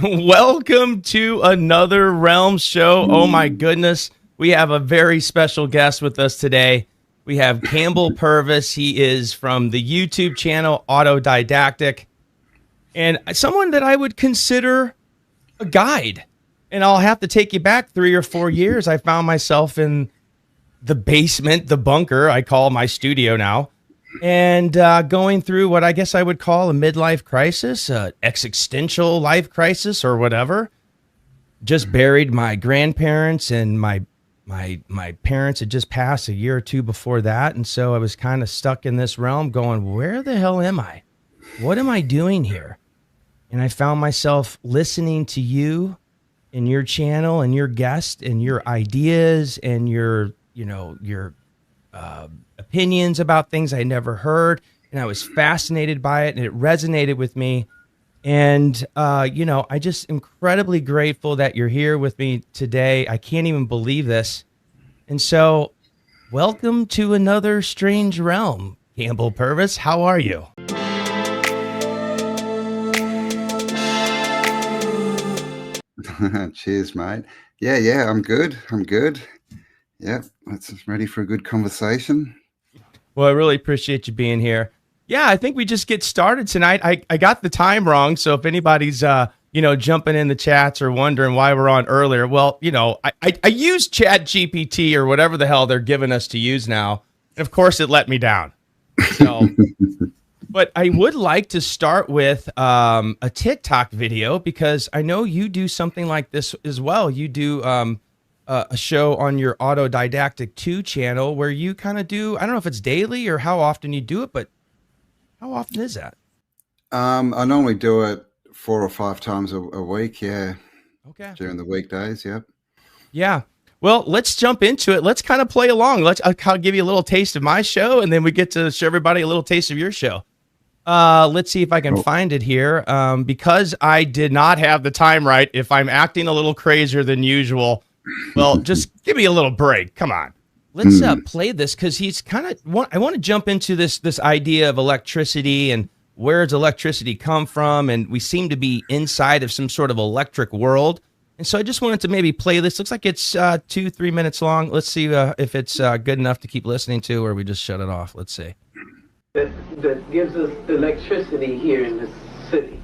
Welcome to another Realm show. Oh my goodness. We have a very special guest with us today. We have Campbell Purvis. He is from the YouTube channel Autodidactic and someone that I would consider a guide. And I'll have to take you back 3 or 4 years. I found myself in the basement, the bunker I call my studio now, and going through what I guess I would call a midlife crisis, existential life crisis or whatever. Just buried my grandparents, and my parents had just passed a year or two before that. And so I was kind of stuck in this realm going, where the hell am I? What am I doing here? And I found myself listening to you and your channel and your guest and your ideas and your opinions about things I never heard. And I was fascinated by it, and it resonated with me. And, I just incredibly grateful that you're here with me today. I can't even believe this. And so welcome to another strange realm, Campbell Purvis. How are you? Cheers, mate. Yeah, I'm good. Yeah, that's ready for a good conversation. Well, I really appreciate you being here. Yeah, I think we just get started tonight. I got the time wrong, so if anybody's jumping in the chats or wondering why we're on earlier, well, I used Chat GPT or whatever the hell they're giving us to use now, and of course it let me down. So, but I would like to start with a TikTok video, because I know you do something like this as well. You do a show on your Autodidactic 2 channel where you kind of do, I don't know if it's daily or how often you do it, but how often is that? I normally do it 4 or 5 times a week. Yeah. Okay. During the weekdays. Yep. Yeah. Well, let's jump into it. Let's kind of play along. I'll give you a little taste of my show, and then we get to show everybody a little taste of your show. Let's see if I can find it here. Because I did not have the time right, if I'm acting a little crazier than usual, well, just give me a little break. Come on. Let's play this, because he's kind of, I want to jump into this idea of electricity and where does electricity come from? And we seem to be inside of some sort of electric world. And so I just wanted to maybe play this. Looks like it's 2-3 minutes long. Let's see if it's good enough to keep listening to, or we just shut it off. Let's see. That gives us electricity here in this city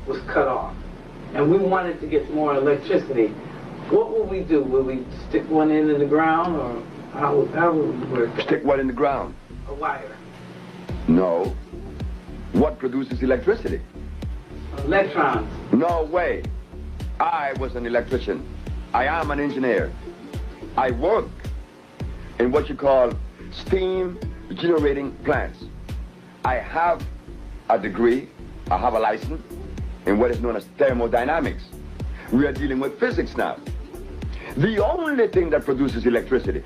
was cut off. And we wanted to get more electricity. What will we do? Will we stick one in the ground, or how will we work? Stick what in the ground? A wire. No. What produces electricity? Electrons. No way. I was an electrician. I am an engineer. I work in what you call steam generating plants. I have a degree, I have a license in what is known as thermodynamics. We are dealing with physics now. The only thing that produces electricity,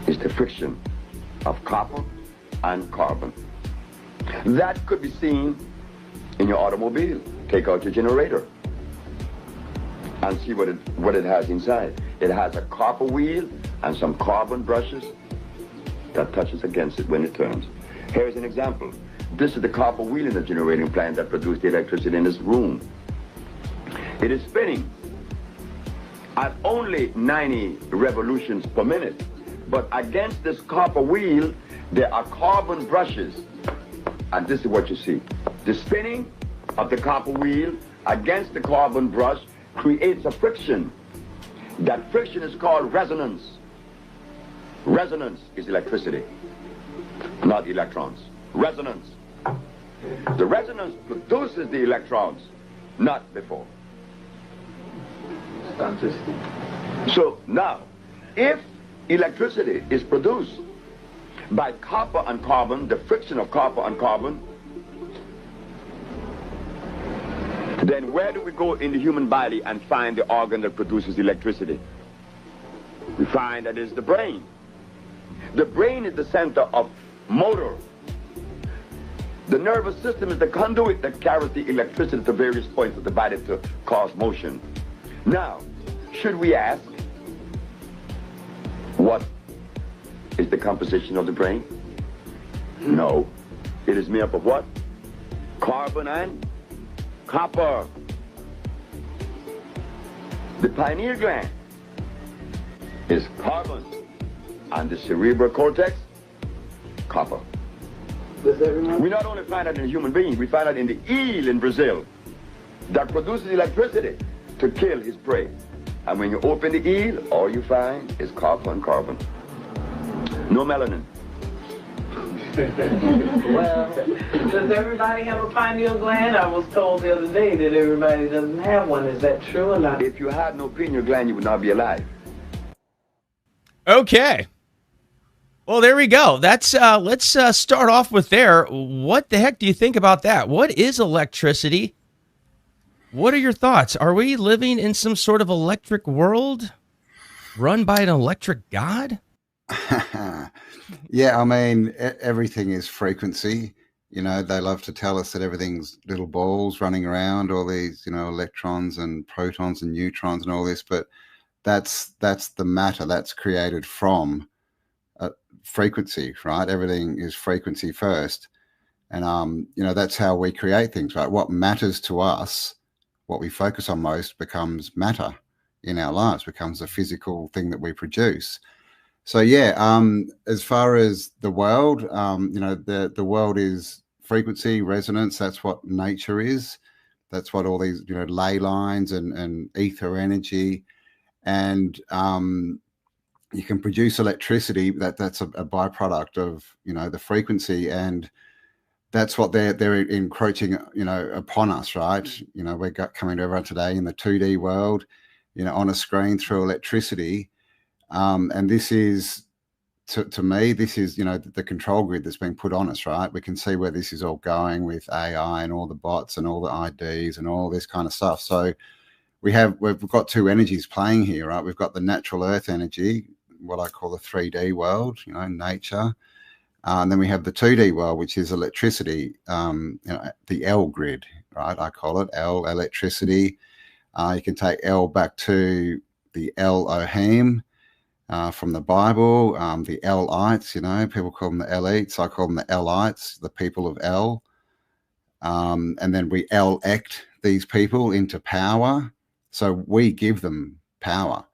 is the friction of copper and carbon. That could be seen in your automobile. Take out your generator and see what it has inside. It has a copper wheel and some carbon brushes that touches against it when it turns. Here's an example. This is the copper wheel in the generating plant that produced the electricity in this room. It is spinning at only 90 revolutions per minute, but against this copper wheel, there are carbon brushes, and this is what you see. The spinning of the copper wheel against the carbon brush creates a friction. That friction is called resonance. Resonance is electricity, not electrons. Resonance. The resonance produces the electrons, not before. So now, if electricity is produced by copper and carbon, the friction of copper and carbon, then where do we go in the human body and find the organ that produces electricity? We find that it's the brain. The brain is the center of motor. The nervous system is the conduit that carries the electricity to various points of the body to cause motion. Now, should we ask, what is the composition of the brain? No. It is made up of what? Carbon and copper. The pineal gland is carbon, and the cerebral cortex, copper. Does everyone? We not only find that in human beings, we find that in the eel in Brazil that produces electricity to kill his prey. And when you open the eel, all you find is copper and carbon. No melanin. Well, does everybody have a pineal gland? I was told the other day that everybody doesn't have one. Is that true or not? If you had no pineal gland, you would not be alive. Okay. Well, there we go. That's let's start off with there. What the heck do you think about that? What is electricity? What are your thoughts? Are we living in some sort of electric world run by an electric god? Yeah, I mean, everything is frequency. You know, they love to tell us that everything's little balls running around, all these, you know, electrons and protons and neutrons and all this, but that's the matter that's created from frequency, right? Everything is frequency first. And, you know, that's how we create things, right? What matters to us, what we focus on most becomes matter in our lives, becomes a physical thing that we produce. So yeah, as far as the world, you know, the world is frequency, resonance. That's what nature is. That's what all these, you know, ley lines and ether energy, and you can produce electricity. That's a byproduct of, you know, the frequency, and that's what they're encroaching, you know, upon us, right? You know, we're coming to everyone today in the 2D world, you know, on a screen through electricity. And this is, to me, this is, you know, the control grid that's being put on us, right? We can see where this is all going with AI and all the bots and all the IDs and all this kind of stuff. So we've got two energies playing here, right? We've got the natural earth energy, what I call the 3D world, you know, nature. And then we have the 2D world, which is electricity, you know, the L grid, right? I call it L, electricity. You can take L back to the Elohim, from the Bible, the El-ites, you know, people call them the El-ites. I call them the El-ites, the people of El. And then we elect these people into power. So we give them power,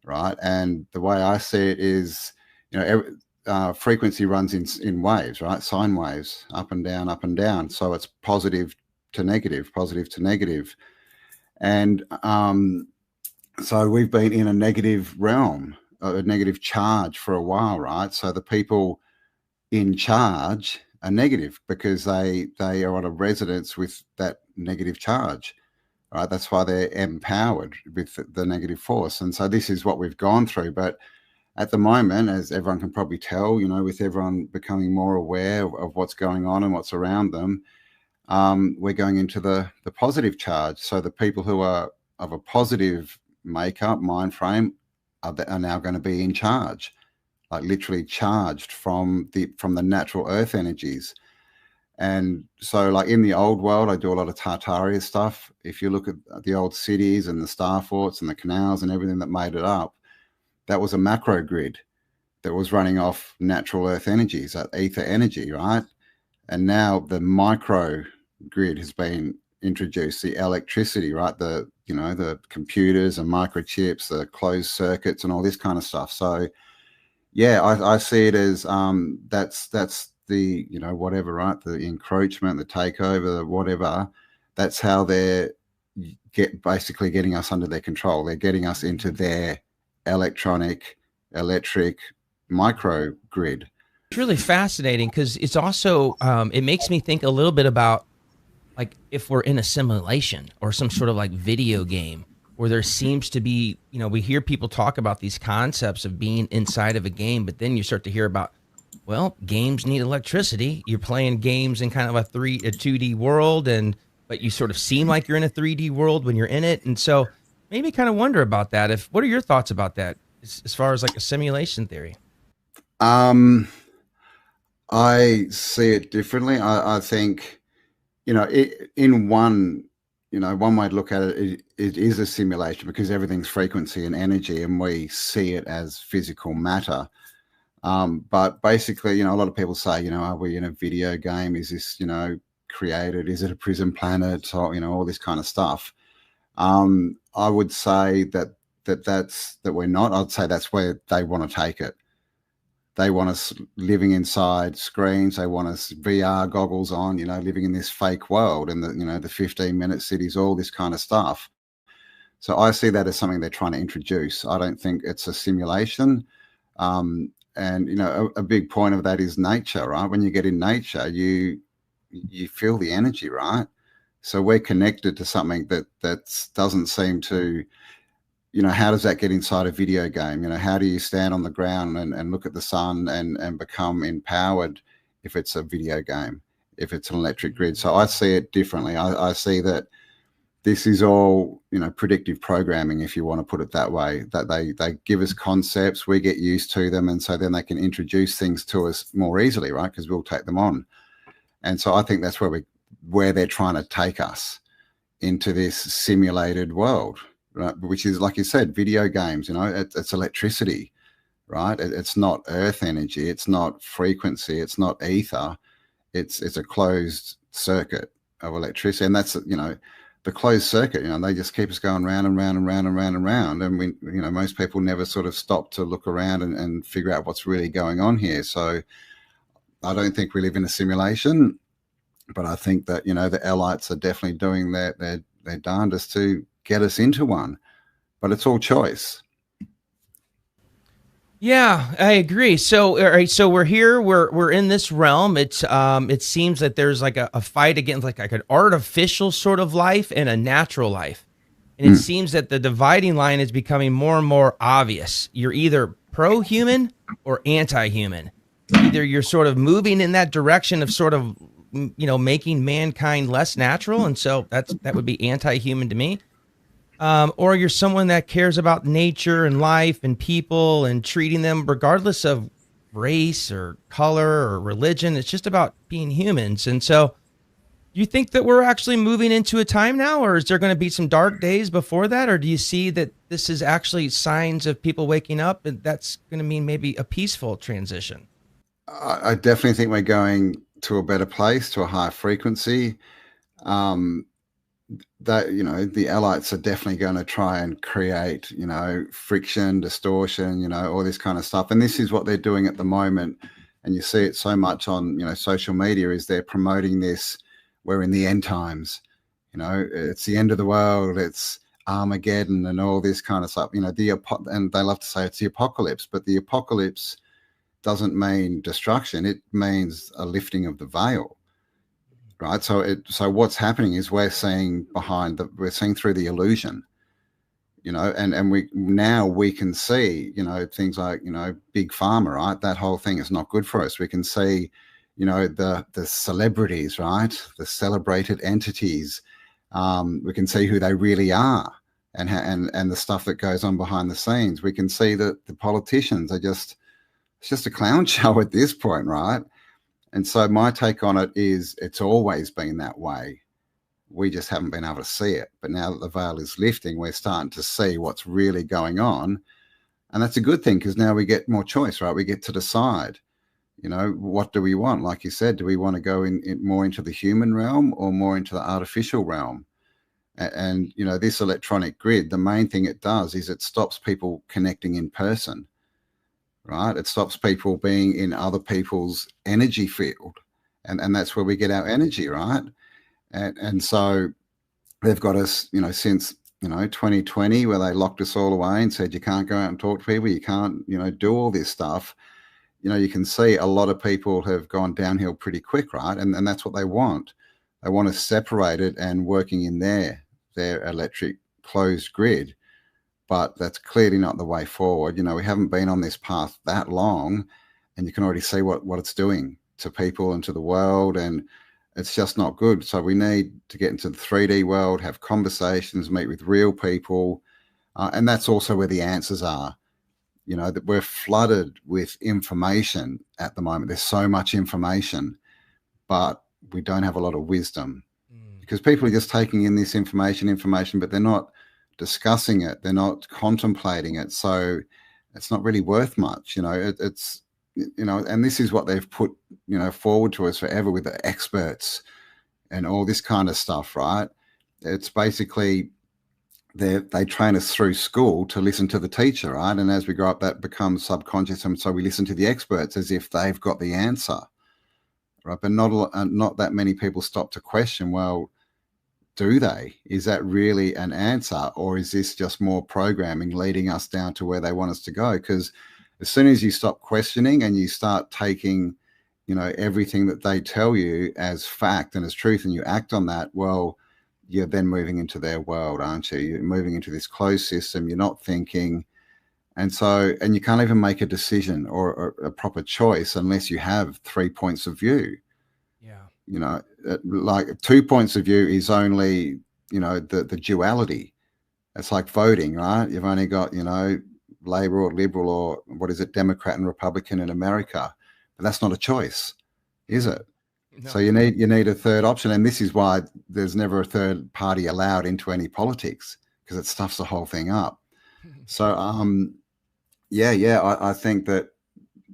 right? And the way I see it is, you know, frequency runs in waves, right? Sine waves, up and down, up and down. So it's positive to negative, positive to negative. And so we've been in a negative realm, a negative charge for a while, right? So the people in charge are negative because they are on a resonance with that negative charge, right? That's why they're empowered with the negative force. And so this is what we've gone through. But at the moment, as everyone can probably tell, you know, with everyone becoming more aware of what's going on and what's around them, we're going into the positive charge. So the people who are of a positive makeup, mind frame, are now going to be in charge, like literally charged from the natural earth energies. And so like in the old world, I do a lot of Tartaria stuff. If you look at the old cities and the star forts and the canals and everything that made it up, that was a macro grid that was running off natural earth energies, that ether energy, right? And now the micro grid has been introduced, the electricity, right? The, you know, the computers and microchips, the closed circuits and all this kind of stuff. So yeah, I see it as that's the, you know, whatever, right? The encroachment, the takeover, the whatever. That's how they're basically getting us under their control. They're getting us into their electric micro grid. It's really fascinating because it's also it makes me think a little bit about, like, if we're in a simulation or some sort of like video game where there seems to be, you know, we hear people talk about these concepts of being inside of a game, but then you start to hear about, well, games need electricity. You're playing games in kind of a 2D world, but you sort of seem like you're in a 3D world when you're in it. And so maybe kind of wonder about that. What are your thoughts about that as far as like a simulation theory? I see it differently. I think, you know, in one way to look at it, it is a simulation because everything's frequency and energy and we see it as physical matter. But basically, you know, a lot of people say, you know, are we in a video game? Is this, you know, created? Is it a prison planet? Or, you know, all this kind of stuff. I would say that we're not. I'd say that's where they want to take it. They want us living inside screens. They want us VR goggles on, you know, living in this fake world, and the 15-minute cities, all this kind of stuff. So I see that as something they're trying to introduce. I don't think it's a simulation. And, you know, a big point of that is nature, right? When you get in nature, you feel the energy, right? So we're connected to something that doesn't seem to, you know, how does that get inside a video game? You know, how do you stand on the ground and look at the sun and become empowered if it's a video game, if it's an electric grid? So I see it differently. I see that this is all, you know, predictive programming, if you want to put it that way, that they give us concepts, we get used to them, and so then they can introduce things to us more easily, right? Because we'll take them on. And so I think that's where they're trying to take us, into this simulated world, right? Which is, like you said, video games, you know, it's electricity, right? It's not earth energy, it's not frequency, it's not ether, it's a closed circuit of electricity. And that's, you know, the closed circuit, you know, they just keep us going round and round and round and round and round. And we, you know, most people never sort of stop to look around and figure out what's really going on here. So I don't think we live in a simulation, but I think that, you know, the El-ites are definitely doing their darndest to get us into one, but it's all choice. Yeah, I agree. So, all right, so we're here. We're in this realm. It seems that there's like a fight against like an artificial sort of life and a natural life, and it seems that the dividing line is becoming more and more obvious. You're either pro-human or anti-human. Either you're sort of moving in that direction of sort of, you know, making mankind less natural, and so that would be anti-human to me. Or you're someone that cares about nature and life and people and treating them regardless of race or color or religion. It's just about being humans. And so you think that we're actually moving into a time now, or is there going to be some dark days before that? Or do you see that this is actually signs of people waking up, and that's going to mean maybe a peaceful transition? I definitely think we're going to a better place, to a higher frequency. That, you know, the El-ites are definitely going to try and create, you know, friction, distortion, you know, all this kind of stuff. And this is what they're doing at the moment. And you see it so much on, you know, social media, is they're promoting this. We're in the end times, you know, it's the end of the world, it's Armageddon and all this kind of stuff, you know, and they love to say it's the apocalypse, but the apocalypse doesn't mean destruction. It means a lifting of the veil. Right, so what's happening is we're seeing through the illusion, you know, and we can see, you know, things like, you know, big pharma, right? That whole thing is not good for us. We can see, you know, the celebrities, right? The celebrated entities. We can see who they really are, and the stuff that goes on behind the scenes. We can see that the politicians are it's just a clown show at this point, right? And so my take on it is it's always been that way. We just haven't been able to see it. But now that the veil is lifting, we're starting to see what's really going on. And that's a good thing, because now we get more choice, right? We get to decide, you know, what do we want? Like you said, do we want to go in more into the human realm or more into the artificial realm? And you know, this electronic grid, the main thing it does is it stops people connecting in person. Right, it stops people being in other people's energy field, and that's where we get our energy, right? And so they've got us, you know, since, you know, 2020, where they locked us all away and said you can't go out and talk to people, you can't, you know, do all this stuff. You know, you can see a lot of people have gone downhill pretty quick, right? And that's what they want. They want us separated and working in their electric closed grid. But that's clearly not the way forward. You know, we haven't been on this path that long, and you can already see what it's doing to people and to the world, and it's just not good. So we need to get into the 3D world, have conversations, meet with real people, and that's also where the answers are. You know, that we're flooded with information at the moment. There's so much information, but we don't have a lot of wisdom, because people are just taking in this information, but they're not discussing it, they're not contemplating it, so it's not really worth much. You know, it's, you know, and this is what they've put, you know, forward to us forever with the experts, and all this kind of stuff, right? It's basically they train us through school to listen to the teacher, right? And as we grow up, that becomes subconscious, and so we listen to the experts as if they've got the answer, right? But not that many people stop to question, well, do they? Is that really an answer, or is this just more programming leading us down to where they want us to go? Because as soon as you stop questioning and you start taking, everything that they tell you as fact and as truth, and you act on that, well, you're then moving into their world, aren't you? You're moving into this closed system. You're not thinking. And you can't even make a decision or a proper choice unless you have 3 points of view. Yeah. Like 2 points of view is only, the duality. It's like voting, right? You've only got, Labor or Liberal, or what is it, Democrat and Republican in America. But that's not a choice, is it? No. So you need a third option. And this is why there's never a third party allowed into any politics, because it stuffs the whole thing up. So, I think that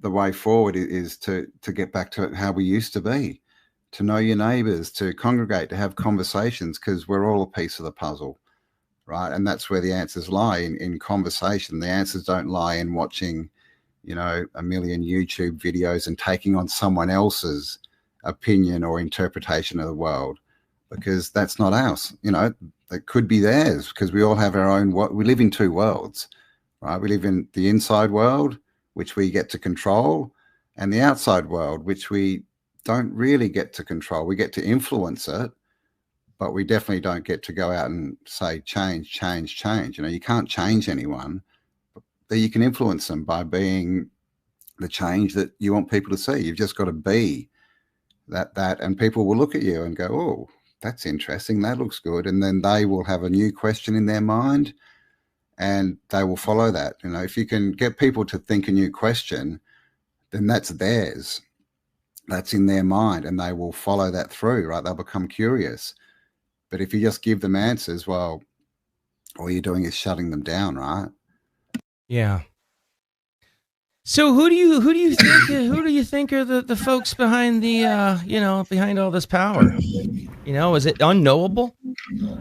the way forward is to get back to how we used to be, to know your neighbors, to congregate, to have conversations, because we're all a piece of the puzzle, right? And that's where the answers lie, in conversation. The answers don't lie in watching, a million YouTube videos and taking on someone else's opinion or interpretation of the world, because that's not ours. It could be theirs, because we all have our own. We live in two worlds, right? We live in the inside world, which we get to control, and the outside world, which we don't really get to control. We get to influence it, but we definitely don't get to go out and say change, change, change. You can't change anyone, but you can influence them by being the change that you want people to see. You've just got to be that, and people will look at you and go, oh, that's interesting, that looks good, and then they will have a new question in their mind, and they will follow that. If you can get people to think a new question, then that's theirs, that's in their mind, and they will follow that through, right? They'll become curious. But if you just give them answers, well, all you're doing is shutting them down, right? Yeah. So who do you think are the folks behind the behind all this power? Is it unknowable?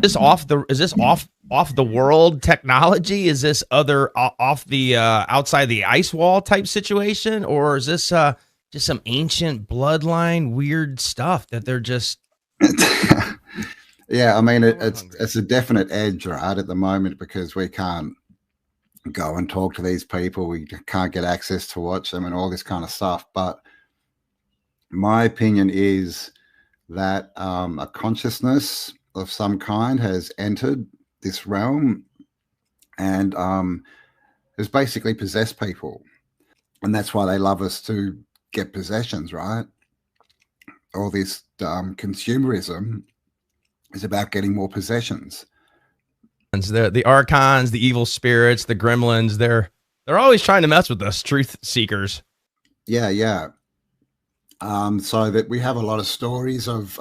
Is this off the world technology? Is this off the outside the ice wall type situation, or is this just some ancient bloodline weird stuff that they're just? Yeah, I mean it's a definite edge, right, at the moment, because we can't go and talk to these people. We can't get access to watch them and all this kind of stuff. But my opinion is that a consciousness of some kind has entered this realm and has basically possessed people. And that's why they love us to get possessions, right? All this consumerism is about getting more possessions. The archons, the evil spirits, the gremlins, they're always trying to mess with us truth seekers. Yeah. So that we have a lot of stories of,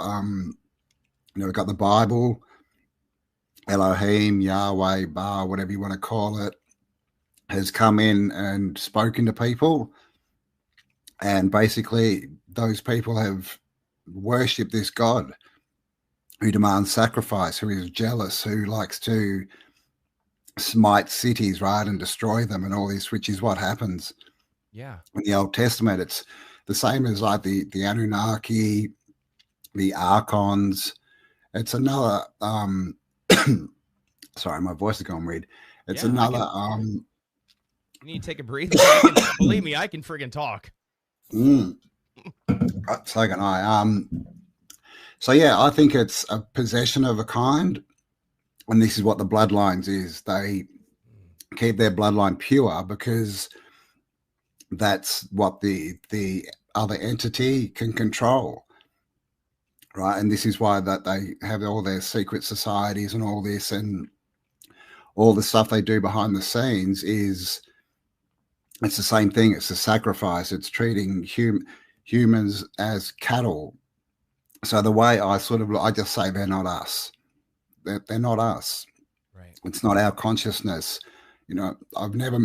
we've got the Bible, Elohim, Yahweh, Ba, whatever you want to call it, has come in and spoken to people. And basically those people have worshipped this God who demands sacrifice, who is jealous, who likes to smite cities, right, and destroy them and all this, which is what happens. Yeah. In the Old Testament, it's the same as like the Anunnaki, the archons. It's another sorry, my voice is going weird. It's another you need to take a breather. Believe me, I can friggin' talk. So can I. So yeah, I think it's a possession of a kind, and this is what the bloodlines is. They keep their bloodline pure because that's what the other entity can control, right? And this is why that they have all their secret societies and all this, and all the stuff they do behind the scenes it's the same thing. It's a sacrifice. It's treating humans as cattle. So the way I just say they're not us. They're not us. Right. It's not our consciousness. I've never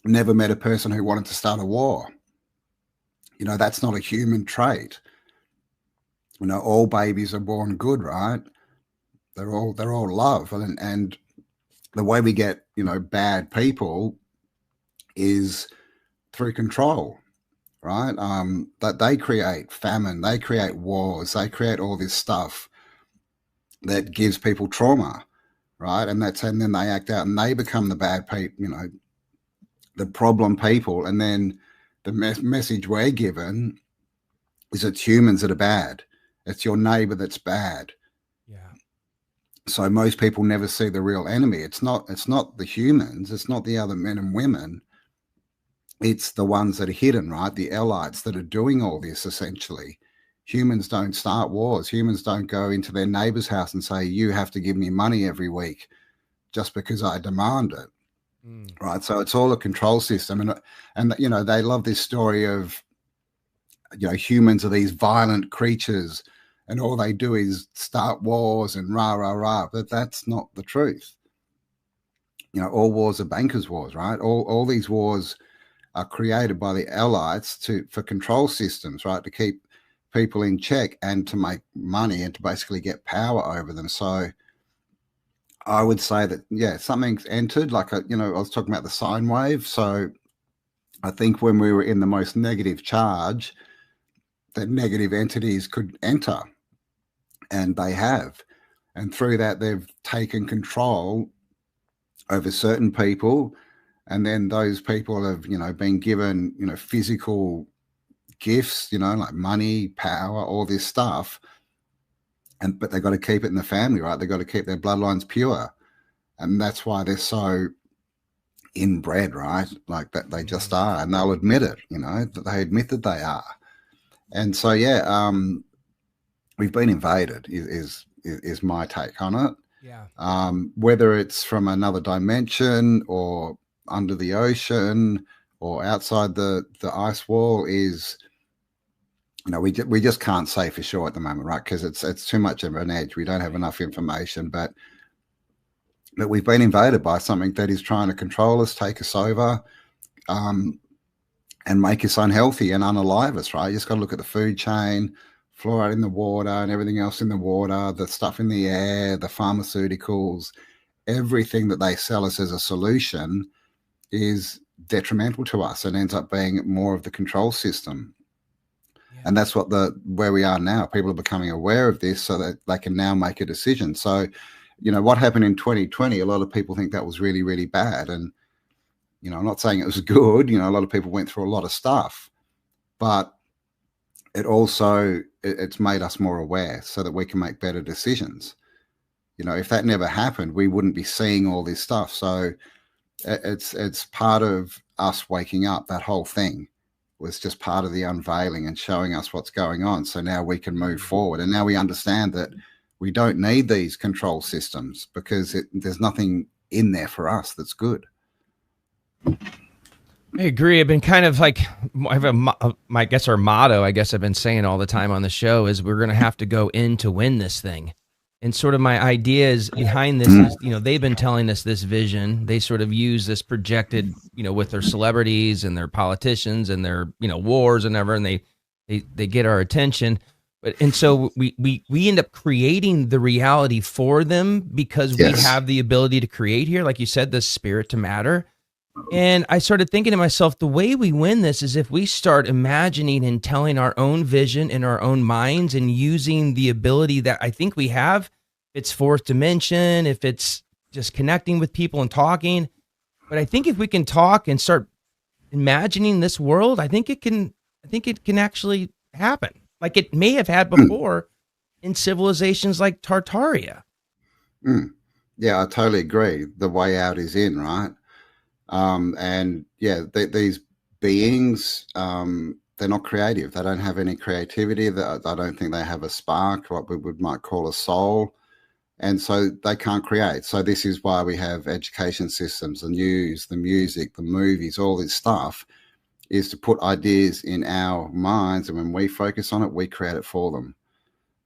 met a person who wanted to start a war. That's not a human trait. You know, all babies are born good, right? They're all love, and the way we get, you know, bad people is through control, right? That they create famine, they create wars, they create all this stuff that gives people trauma, right? And then they act out and they become the bad people, you know, the problem people. And then the message we're given is it's humans that are bad. It's your neighbor that's bad. Yeah. So most people never see the real enemy. It's not the humans. It's not the other men and women. It's the ones that are hidden, right? The El-ites that are doing all this essentially. Humans don't start wars. Humans don't go into their neighbor's house and say, you have to give me money every week just because I demand it. Right. So it's all a control system. And you know, they love this story of, you know, humans are these violent creatures and all they do is start wars and rah, rah, rah. But that's not the truth. You know, all wars are bankers' wars, right? All these wars are created by the El-ites for control systems, right? To keep people in check and to make money and to basically get power over them. So I would say that, yeah, something's entered, like, you know, I was talking about the sine wave. So I think when we were in the most negative charge, the negative entities could enter, and they have. And through that, they've taken control over certain people. And then those people have, you know, been given, you know, physical gifts, you know, like money, power, all this stuff. But they've got to keep it in the family, right? They've got to keep their bloodlines pure. And that's why they're so inbred, right? Like that they just are. And they'll admit it, you know, that they admit that they are. And so, yeah, we've been invaded is my take on it. Yeah. Whether it's from another dimension or under the ocean or outside the ice wall is, you know, we just can't say for sure at the moment, right? Because it's too much of an edge. We don't have enough information, but we've been invaded by something that is trying to control us, take us over, and make us unhealthy and unalive us, right? You just got to look at the food chain, fluoride in the water and everything else in the water, the stuff in the air, the pharmaceuticals, everything that they sell us as a solution is detrimental to us and ends up being more of the control system. Yeah. And that's where we are now. People are becoming aware of this so that they can now make a decision. So, you know, what happened in 2020, a lot of people think that was really, really bad. And, you know, I'm not saying it was good. You know, a lot of people went through a lot of stuff, but it's made us more aware so that we can make better decisions. You know, if that never happened, we wouldn't be seeing all this stuff. So it's part of us waking up. That whole thing was just part of the unveiling and showing us what's going on. So now we can move forward. And now we understand that we don't need these control systems because there's nothing in there for us that's good. I agree. I've been kind of like, I have I guess our motto, I guess I've been saying all the time on the show is we're going to have to go in to win this thing. And sort of my idea is behind this is, you know, they've been telling us this vision. They sort of use this projected, you know, with their celebrities and their politicians and their, you know, wars and ever, and they get our attention. And so we end up creating the reality for them because we have the ability to create here, like you said, the spirit to matter. And I started thinking to myself, the way we win this is if we start imagining and telling our own vision in our own minds and using the ability that I think we have. If it's fourth dimension, if it's just connecting with people and talking. But I think if we can talk and start imagining this world, I think it can actually happen. Like it may have had before in civilizations like Tartaria. Yeah, I totally agree. The way out is in, right? And yeah, these beings, they're not creative. They don't have any creativity. I don't think they have a spark, what we might call a soul. And so they can't create. So this is why we have education systems, the news, the music, the movies, all this stuff is to put ideas in our minds. And when we focus on it, we create it for them.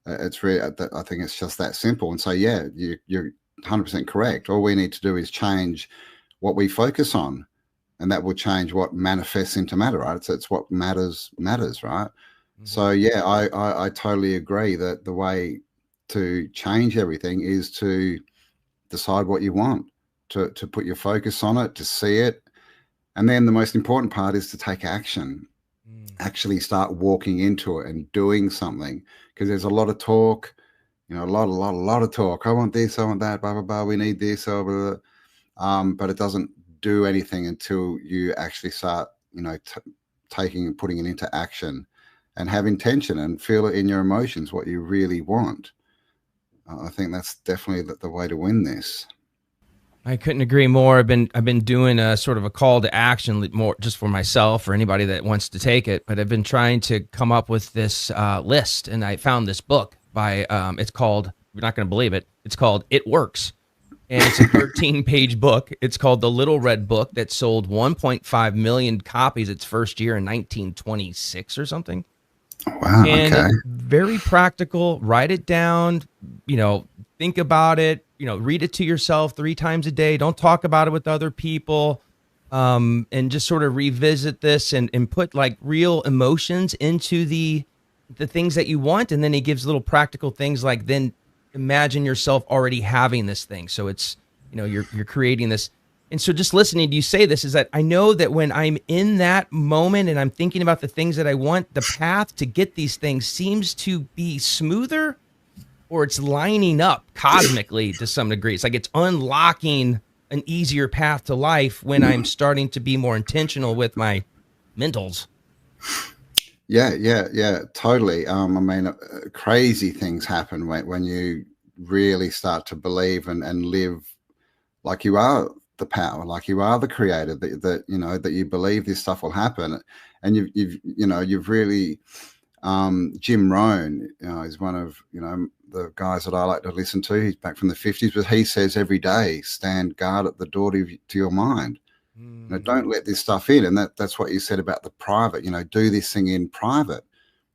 It's really, I think it's just that simple. And so, yeah, you're 100% correct. All we need to do is change what we focus on, and that will change what manifests into matter, right? It's what matters, right? So yeah, I totally agree that the way to change everything is to decide what you want, to put your focus on it, to see it. And then the most important part is to take action, actually start walking into it and doing something. Because there's a lot of talk, you know, a lot of talk. I want this, I want that, blah, blah, blah. We need this, blah, blah, blah. But it doesn't do anything until you actually start, you know, taking and putting it into action and have intention and feel it in your emotions, what you really want. I think that's definitely the way to win this. I couldn't agree more. I've been doing a sort of a call to action more just for myself or anybody that wants to take it. But I've been trying to come up with this list, and I found this book by it's called, you're not going to believe it. It's called It Works, and it's a 13-page book. It's called The Little Red Book that sold 1.5 million copies its first year in 1926 or something. Wow. And Okay. very practical. Write it down. You know, think about it. You know, read it to yourself 3 times a day. Don't talk about it with other people. And just sort of revisit this and put like real emotions into the things that you want. And then he gives little practical things like, then imagine yourself already having this thing. So it's, you know, you're creating this. And so just listening to you say this is that I know that when I'm in that moment and I'm thinking about the things that I want, the path to get these things seems to be smoother, or it's lining up cosmically to some degree. It's like it's unlocking an easier path to life when I'm starting to be more intentional with my mentals. Yeah, totally. I mean, crazy things happen when you really start to believe and live like you are the power, like you are the creator, that you know, that you believe this stuff will happen. And you've really, Jim Rohn, you know, is one of, you know, the guys that I like to listen to. He's back from the 50s, but he says every day, stand guard at the door to your mind. You know, don't let this stuff in. And that's what you said about the private, you know, do this thing in private.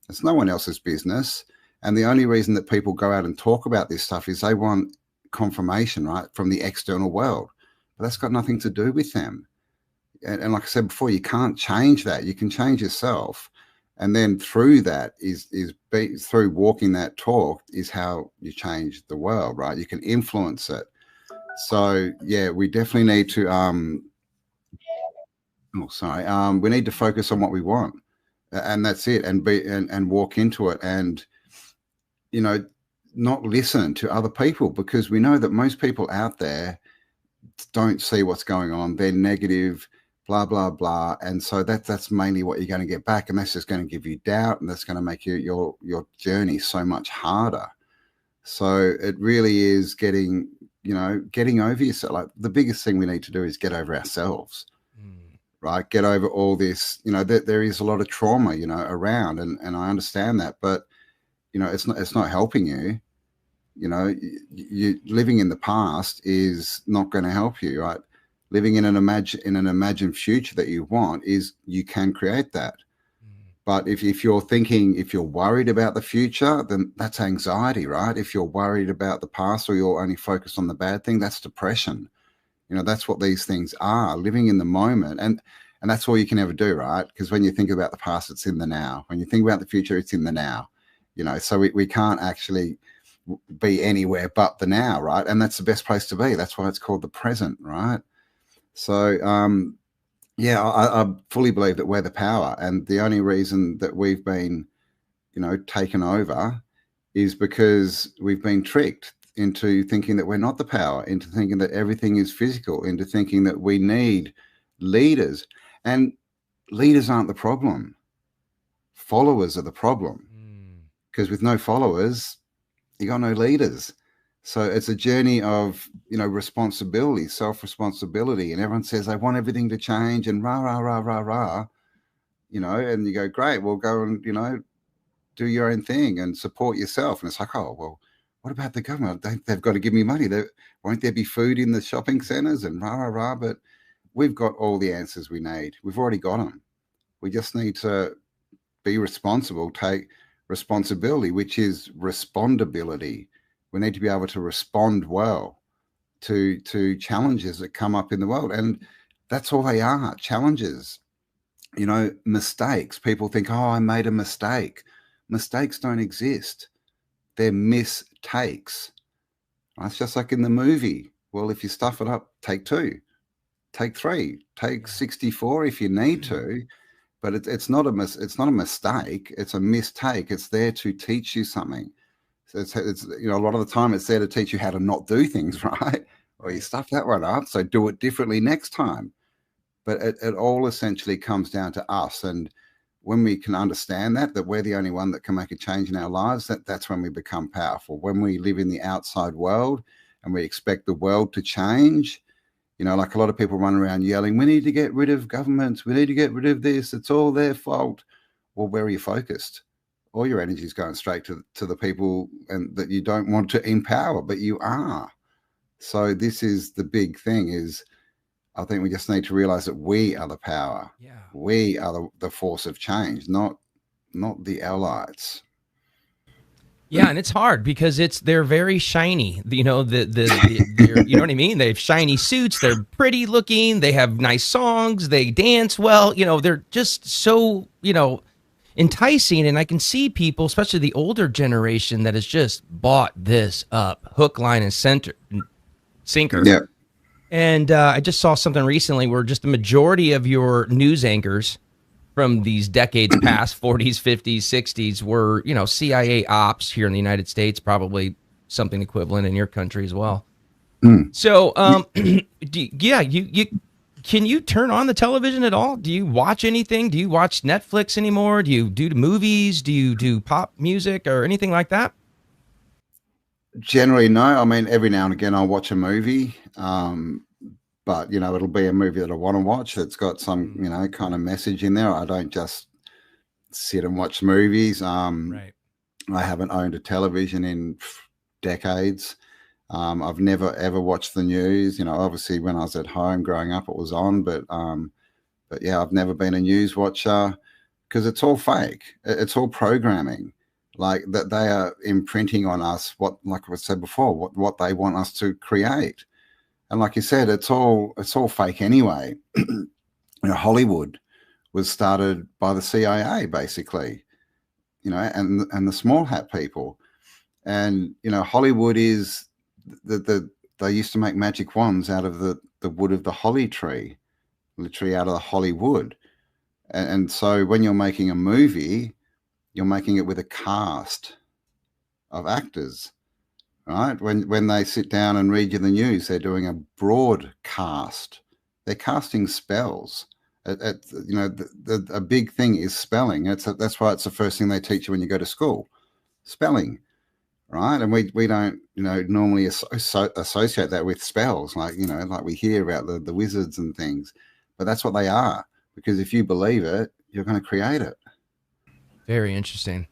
It's no one else's business. And the only reason that people go out and talk about this stuff is they want confirmation, right, from the external world. But that's got nothing to do with them. And like I said before, you can't change that. You can change yourself. And then through that through walking that talk is how you change the world, right? You can influence it. So yeah, we definitely need to we need to focus on what we want, and that's it, and walk into it, and you know, not listen to other people, because we know that most people out there don't see what's going on. They're negative, blah blah blah, and so that's mainly what you're going to get back, and that's just going to give you doubt, and that's going to make your journey so much harder. So it really is getting over yourself. Like, the biggest thing we need to do is get over ourselves, right? Get over all this, you know, there is a lot of trauma, you know, around, and I understand that, but you know, it's not helping you. You know, you living in the past is not going to help you, right? Living in an imagined future that you want, is you can create that. But if you're worried about the future, then that's anxiety, right? If you're worried about the past, or you're only focused on the bad thing, that's depression. You know, that's what these things are, living in the moment. And that's all you can ever do, right? Because when you think about the past, it's in the now. When you think about the future, it's in the now. You know, so we can't actually be anywhere but the now, right? And that's the best place to be. That's why it's called the present, right? So, yeah, I fully believe that we're the power. And the only reason that we've been, you know, taken over is because we've been tricked into thinking that we're not the power, into thinking that everything is physical, into thinking that we need leaders. And leaders aren't the problem. Followers are the problem. Because with no followers, you got no leaders. So it's a journey of, you know, responsibility, self-responsibility. And everyone says they want everything to change and rah, rah, rah, rah, rah, you know, and you go, great, well, go and, you know, do your own thing and support yourself. And it's like, oh, well, what about the government? They've got to give me money. Won't there be food in the shopping centers and rah, rah, rah? But we've got all the answers we need. We've already got them. We just need to be responsible, take responsibility, which is respondability. We need to be able to respond well to challenges that come up in the world. And that's all they are, challenges. You know, mistakes. People think, oh, I made a mistake. Mistakes don't exist. They're mistakes. It's just like in the movie. Well, if you stuff it up, take 2, take 3, take 64 if you need to. But it's not a mistake. It's a mistake. It's there to teach you something. So it's you know, a lot of the time it's there to teach you how to not do things right. Or you stuff that one up, so do it differently next time. But it all essentially comes down to us. And when we can understand that we're the only one that can make a change in our lives, that's when we become powerful. When we live in the outside world and we expect the world to change, you know, like a lot of people run around yelling, we need to get rid of governments, we need to get rid of this, it's all their fault. Well, where are you focused? All your energy is going straight to the people and that you don't want to empower, but you are. So this is the big thing is, I think we just need to realize that we are the power. Yeah. We are the force of change, not the El-ites. Yeah, and it's hard because they're very shiny. You know, they're, you know what I mean? They have shiny suits, they're pretty looking, they have nice songs, they dance well, you know, they're just so, you know, enticing. And I can see people, especially the older generation, that has just bought this up, hook, line, and sinker. Yeah. And I just saw something recently where just the majority of your news anchors from these decades past, 40s, 50s, 60s, were, you know, CIA ops here in the United States, probably something equivalent in your country as well. So, can you turn on the television at all? Do you watch anything? Do you watch Netflix anymore? Do you do movies? Do you do pop music or anything like that? Generally, no. I mean, every now and again, I'll watch a movie. But, you know, it'll be a movie that I want to watch that's got some, you know, kind of message in there. I don't just sit and watch movies. Right. I haven't owned a television in decades. I've never, ever watched the news. You know, obviously when I was at home growing up, it was on. But yeah, I've never been a news watcher because it's all fake. It's all programming. Like that they are imprinting on us what, like I said before, what they want us to create. And like you said, it's all fake anyway. You know, Hollywood was started by the CIA, basically. You know, and the small hat people. And you know, Hollywood is they used to make magic wands out of the wood of the holly tree, literally out of the holly wood. And so when you're making a movie, you're making it with a cast of actors. Right? When they sit down and read you the news, they're doing a broadcast. They're casting spells. You know, a big thing is spelling. That's why it's the first thing they teach you when you go to school, spelling, right? And we don't, you know, normally associate that with spells, like, you know, like we hear about the wizards and things, but that's what they are. Because if you believe it, you're going to create it. Very interesting.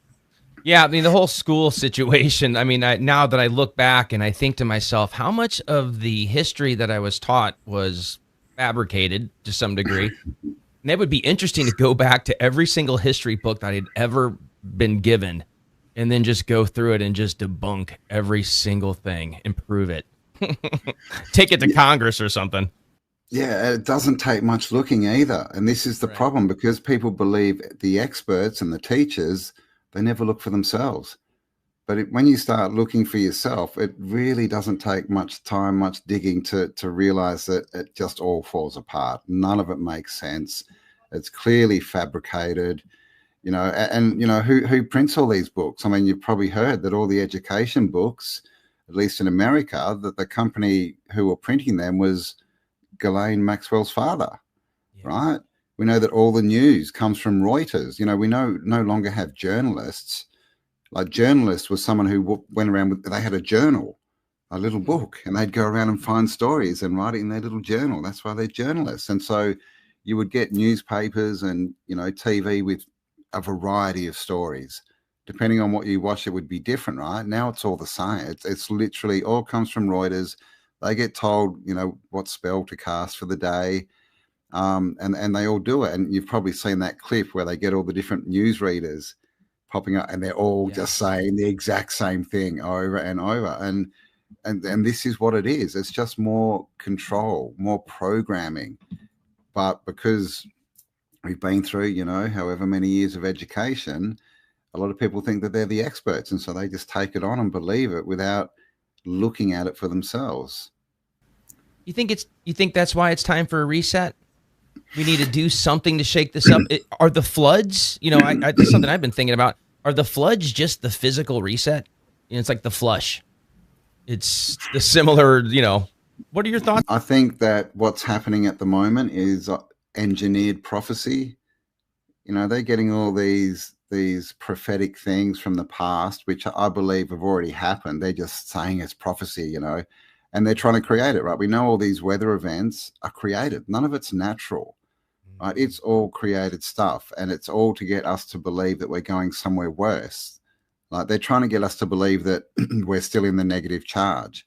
Yeah, I mean, the whole school situation, I mean, now that I look back and I think to myself, how much of the history that I was taught was fabricated to some degree? And it would be interesting to go back to every single history book that I had ever been given and then just go through it and just debunk every single thing and prove it. Take it to Congress or something. Yeah, it doesn't take much looking either. And this is the problem, because people believe the experts and the teachers, they never look for themselves. But when you start looking for yourself, it really doesn't take much time, much digging to realize that it just all falls apart. None of it makes sense. It's clearly fabricated, you know, and you know, who prints all these books? I mean, you've probably heard that all the education books, at least in America, that the company who were printing them was Ghislaine Maxwell's father, right? We know that all the news comes from Reuters. You know, we no longer have journalists. Like, journalists was someone who went around with, they had a journal, a little book, and they'd go around and find stories and write it in their little journal. That's why they're journalists. And so you would get newspapers and, you know, TV with a variety of stories. Depending on what you watch, it would be different, right? Now it's all the same. It's literally all comes from Reuters. They get told, you know, what spell to cast for the day. And they all do it. And you've probably seen that clip where they get all the different newsreaders popping up and they're all just saying the exact same thing over and over. And this is what it is. It's just more control, more programming. But because we've been through, however many years of education. A lot of people think that they're the experts, and so they just take it on and believe it without looking at it for themselves. You think that's why it's time for a reset? We need to do something to shake this up. Are the floods, that's something I've been thinking about. Are the floods just the physical reset? It's like the flush. It's the similar, what are your thoughts? I think that what's happening at the moment is engineered prophecy. They're getting all these prophetic things from the past, which I believe have already happened. They're just saying it's prophecy, and they're trying to create it, right? We know all these weather events are created. None of it's natural, right? It's all created stuff, and it's all to get us to believe that we're going somewhere worse. Like, they're trying to get us to believe that we're still in the negative charge,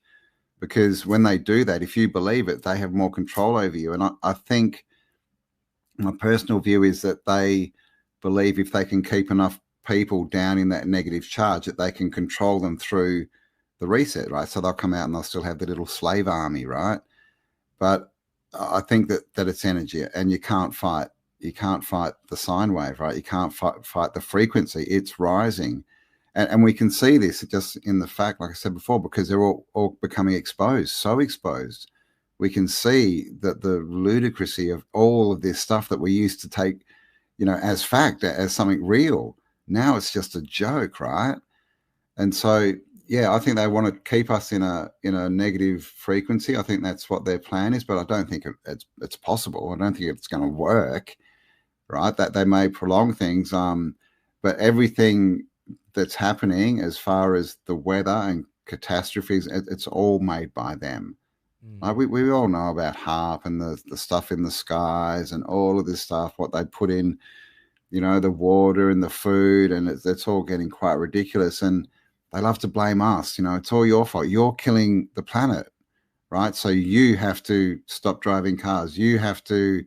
because when they do that, if you believe it, they have more control over you. And I think my personal view is that they believe if they can keep enough people down in that negative charge, that they can control them through the reset, right? So they'll come out and they'll still have the little slave army, right? But I think that it's energy, and you can't fight the sine wave, right? You can't fight the frequency. It's rising. And we can see this just in the fact, like I said before, because they're all becoming exposed, so exposed. We can see that the ludicrousy of all of this stuff that we used to take, as fact, as something real. Now it's just a joke, right? And so, yeah, I think they want to keep us in a negative frequency. I think that's what their plan is, but I don't think it's possible. I don't think it's going to work, right? That they may prolong things, but everything that's happening as far as the weather and catastrophes, it's all made by them. We all know about HARP and the stuff in the skies and all of this stuff, what they put in, the water and the food, and it's all getting quite ridiculous. And they love to blame us. It's all your fault. You're killing the planet, right? So you have to stop driving cars. You have to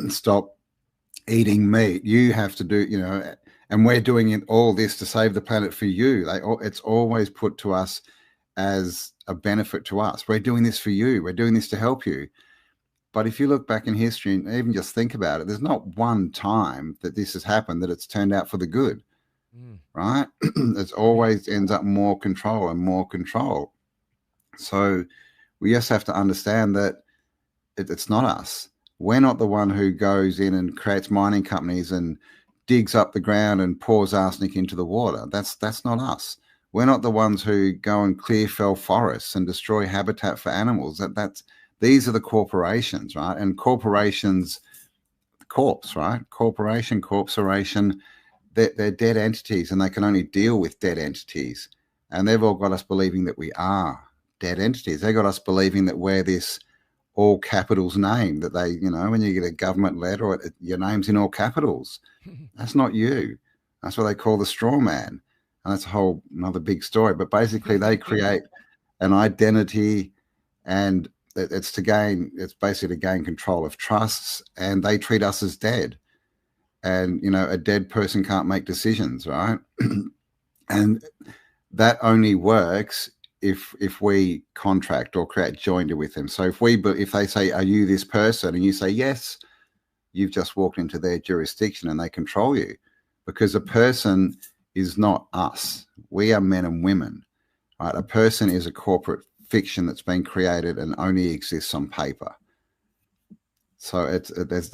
stop eating meat. You have to do, and we're doing all this to save the planet for you. It's always put to us as a benefit to us. We're doing this for you. We're doing this to help you. But if you look back in history and even just think about it, there's not one time that this has happened that it's turned out for the good, right? It always ends up more control and more control. So we just have to understand that it's not us. We're not the one who goes in and creates mining companies and digs up the ground and pours arsenic into the water. That's not us. We're not the ones who go and clear fell forests and destroy habitat for animals. These are the corporations, right? And corporations, corpse, right? Corporation, they're dead entities, and they can only deal with dead entities. And they've all got us believing that we are dead entities. They got us believing that we're this all capitals name, that they, when you get a government letter, your name's in all capitals. That's not you. That's what they call the straw man. And that's another big story. But basically they create an identity, and it's basically to gain control of trusts, and they treat us as dead. And, a dead person can't make decisions, right? And that only works if we contract or create joinder with them. So if they say, are you this person? And you say, yes, you've just walked into their jurisdiction and they control you, because a person is not us. We are men and women, right? A person is a corporate fiction that's been created and only exists on paper. So there's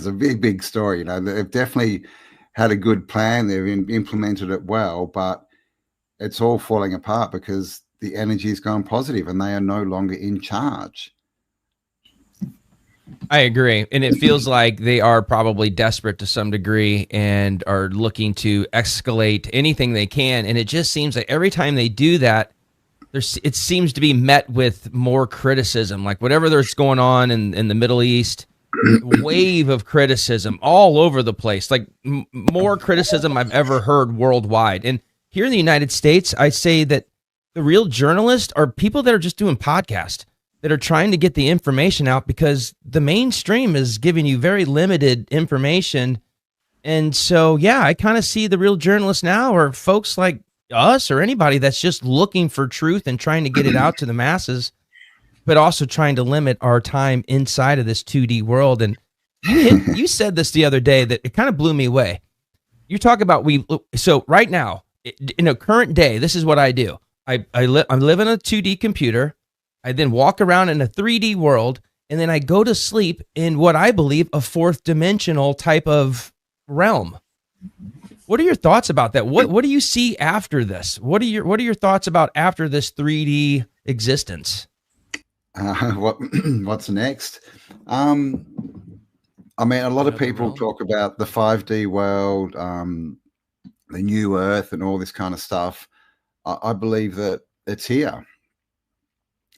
a big story. They've definitely had a good plan. They've implemented it well, but it's all falling apart because the energy has gone positive and they are no longer in charge. I agree. And it feels like they are probably desperate to some degree and are looking to escalate anything they can. And it just seems like every time they do that, it seems to be met with more criticism. Like whatever there's going on in the Middle East, wave of criticism all over the place, like more criticism I've ever heard worldwide. And here in the United States, I say that the real journalists are people that are just doing podcasts, that are trying to get the information out, because the mainstream is giving you very limited information. And so, yeah, I kind of see the real journalists now are folks like us or anybody that's just looking for truth and trying to get it out to the masses, but also trying to limit our time inside of this 2D world. And You said this the other day that it kind of blew me away. You talk about so right now in a current day, this is what I do. I live in a 2D computer. I then walk around in a 3D world, and then I go to sleep in what I believe a fourth dimensional type of realm. What are your thoughts about that? What do you see after this? What are your thoughts about after this 3D existence? What's next? I mean, a lot of people talk about the 5D world, the new Earth, and all this kind of stuff. I believe that it's here.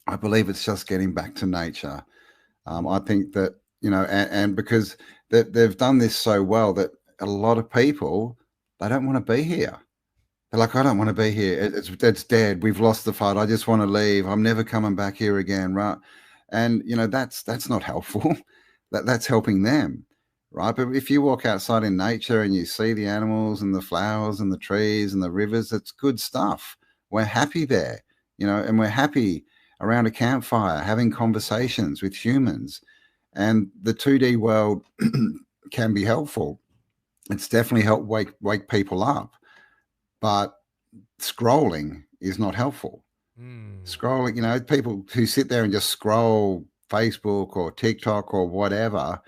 I believe it's just getting back to nature. I think that, and because they've done this so well that a lot of people, they don't want to be here. They're like, I don't want to be here. It's dead. We've lost the fight. I just want to leave. I'm never coming back here again, right? And that's not helpful. That's helping them, right? But if you walk outside in nature and you see the animals and the flowers and the trees and the rivers, it's good stuff. We're happy there, and we're happy around a campfire, having conversations with humans. And the 2D world can be helpful. It's definitely helped wake people up. But scrolling is not helpful. Scrolling, people who sit there and just scroll Facebook or TikTok or whatever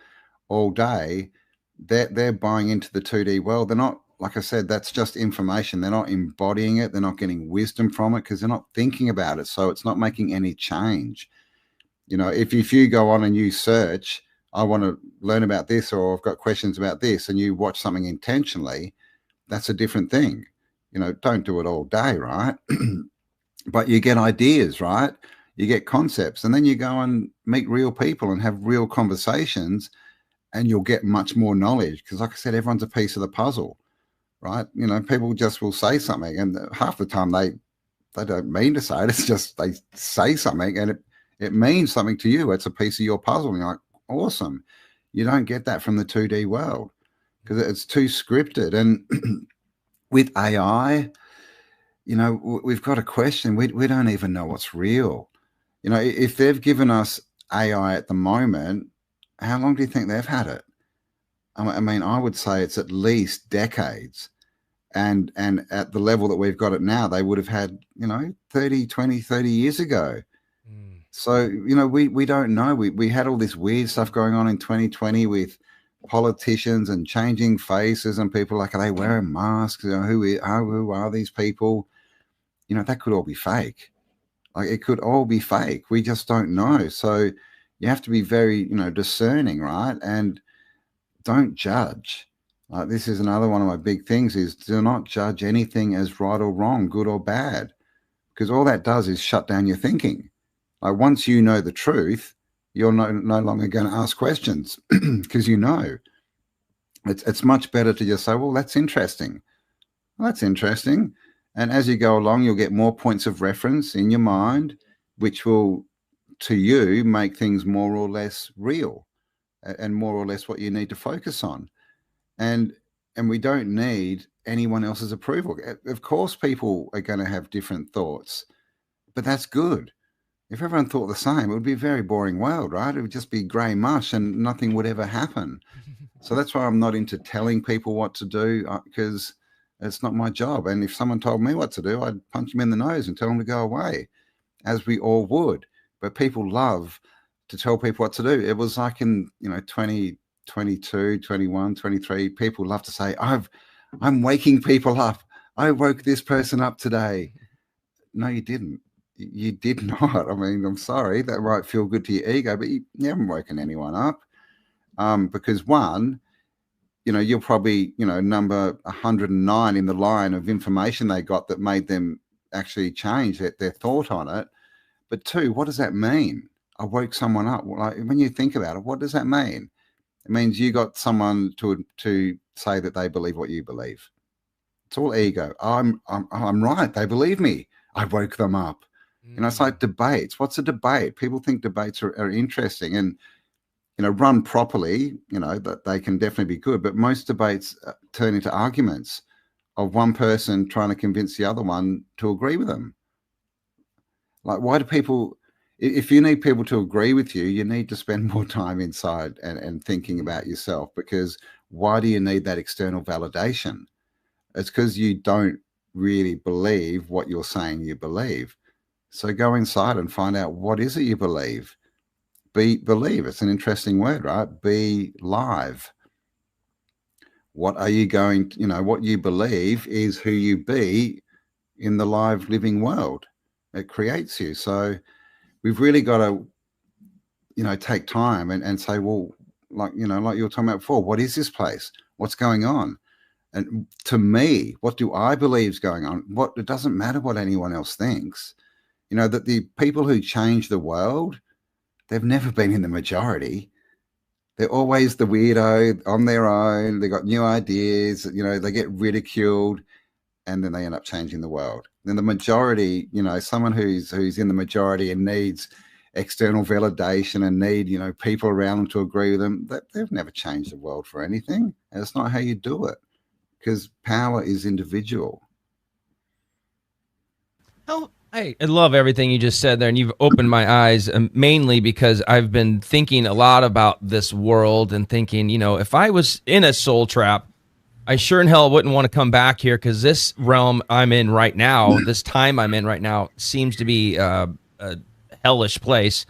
all day, they're buying into the 2D world. They're not, like I said, that's just information. They're not embodying it. They're not getting wisdom from it because they're not thinking about it. So it's not making any change. If you go on and you search, I want to learn about this, or I've got questions about this, and you watch something intentionally, that's a different thing. Don't do it all day, right? But you get ideas, right? You get concepts, and then you go and meet real people and have real conversations, and you'll get much more knowledge. Because like I said, everyone's a piece of the puzzle, right? People just will say something, and half the time they don't mean to say it. It's just they say something, and it means something to you. It's a piece of your puzzle, and you're like, awesome. You don't get that from the 2D world because it's too scripted. And with AI, we've got a question. We don't even know what's real. If they've given us AI at the moment, how long do you think they've had it? I mean, I would say it's at least decades. And at the level that we've got it now, they would have had, 30 years ago. So, we don't know. We had all this weird stuff going on in 2020 with politicians and changing faces, and people like, are they wearing masks? Who are these people? That could all be fake. Like, it could all be fake. We just don't know. So you have to be very, discerning, right? And don't judge. This is another one of my big things is do not judge anything as right or wrong, good or bad, because all that does is shut down your thinking. Like, once you know the truth, you're no longer going to ask questions because it's much better to just say, well, that's interesting. Well, that's interesting. And as you go along, you'll get more points of reference in your mind, which will, to you, make things more or less real and more or less what you need to focus on. And we don't need anyone else's approval. Of course, people are going to have different thoughts, but that's good. If everyone thought the same, it would be a very boring world, right? It would just be grey mush and nothing would ever happen. So that's why I'm not into telling people what to do, because it's not my job. And if someone told me what to do, I'd punch them in the nose and tell them to go away, as we all would. But people love to tell people what to do. It was like in 2022, 21, 23, people love to say, I'm waking people up. I woke this person up today. No, you didn't. You did not. I mean, I'm sorry. That might feel good to your ego, but you haven't woken anyone up. Because one, you're probably, number 109 in the line of information they got that made them actually change their thought on it. But two, what does that mean? I woke someone up. Like, when you think about it, what does that mean? It means you got someone to say that they believe what you believe. It's all ego. I'm right. They believe me. I woke them up. It's like debates. What's a debate? People think debates are interesting and, run properly, that they can definitely be good. But most debates turn into arguments of one person trying to convince the other one to agree with them. Like, why do people, if you need people to agree with you, you need to spend more time inside and thinking about yourself, because why do you need that external validation? It's because you don't really believe what you're saying you believe. So go inside and find out, what is it you believe? Believe. It's an interesting word, right? Be live. What are you going to, what you believe is who you be in the live living world. It creates you. So we've really got to, take time and say, well, like you were talking about before, what is this place? What's going on? And to me, what do I believe is going on? It doesn't matter what anyone else thinks. That the people who change the world, they've never been in the majority. They're always the weirdo on their own. They got new ideas, they get ridiculed, and then they end up changing the world. Then the majority, someone who's in the majority and needs external validation and need, people around them to agree with them, they've never changed the world for anything. And it's not how you do it, because power is individual. I love everything you just said there, and you've opened my eyes, mainly because I've been thinking a lot about this world and thinking, if I was in a soul trap, I sure in hell wouldn't want to come back here, because this realm I'm in right now, this time I'm in right now, seems to be a hellish place.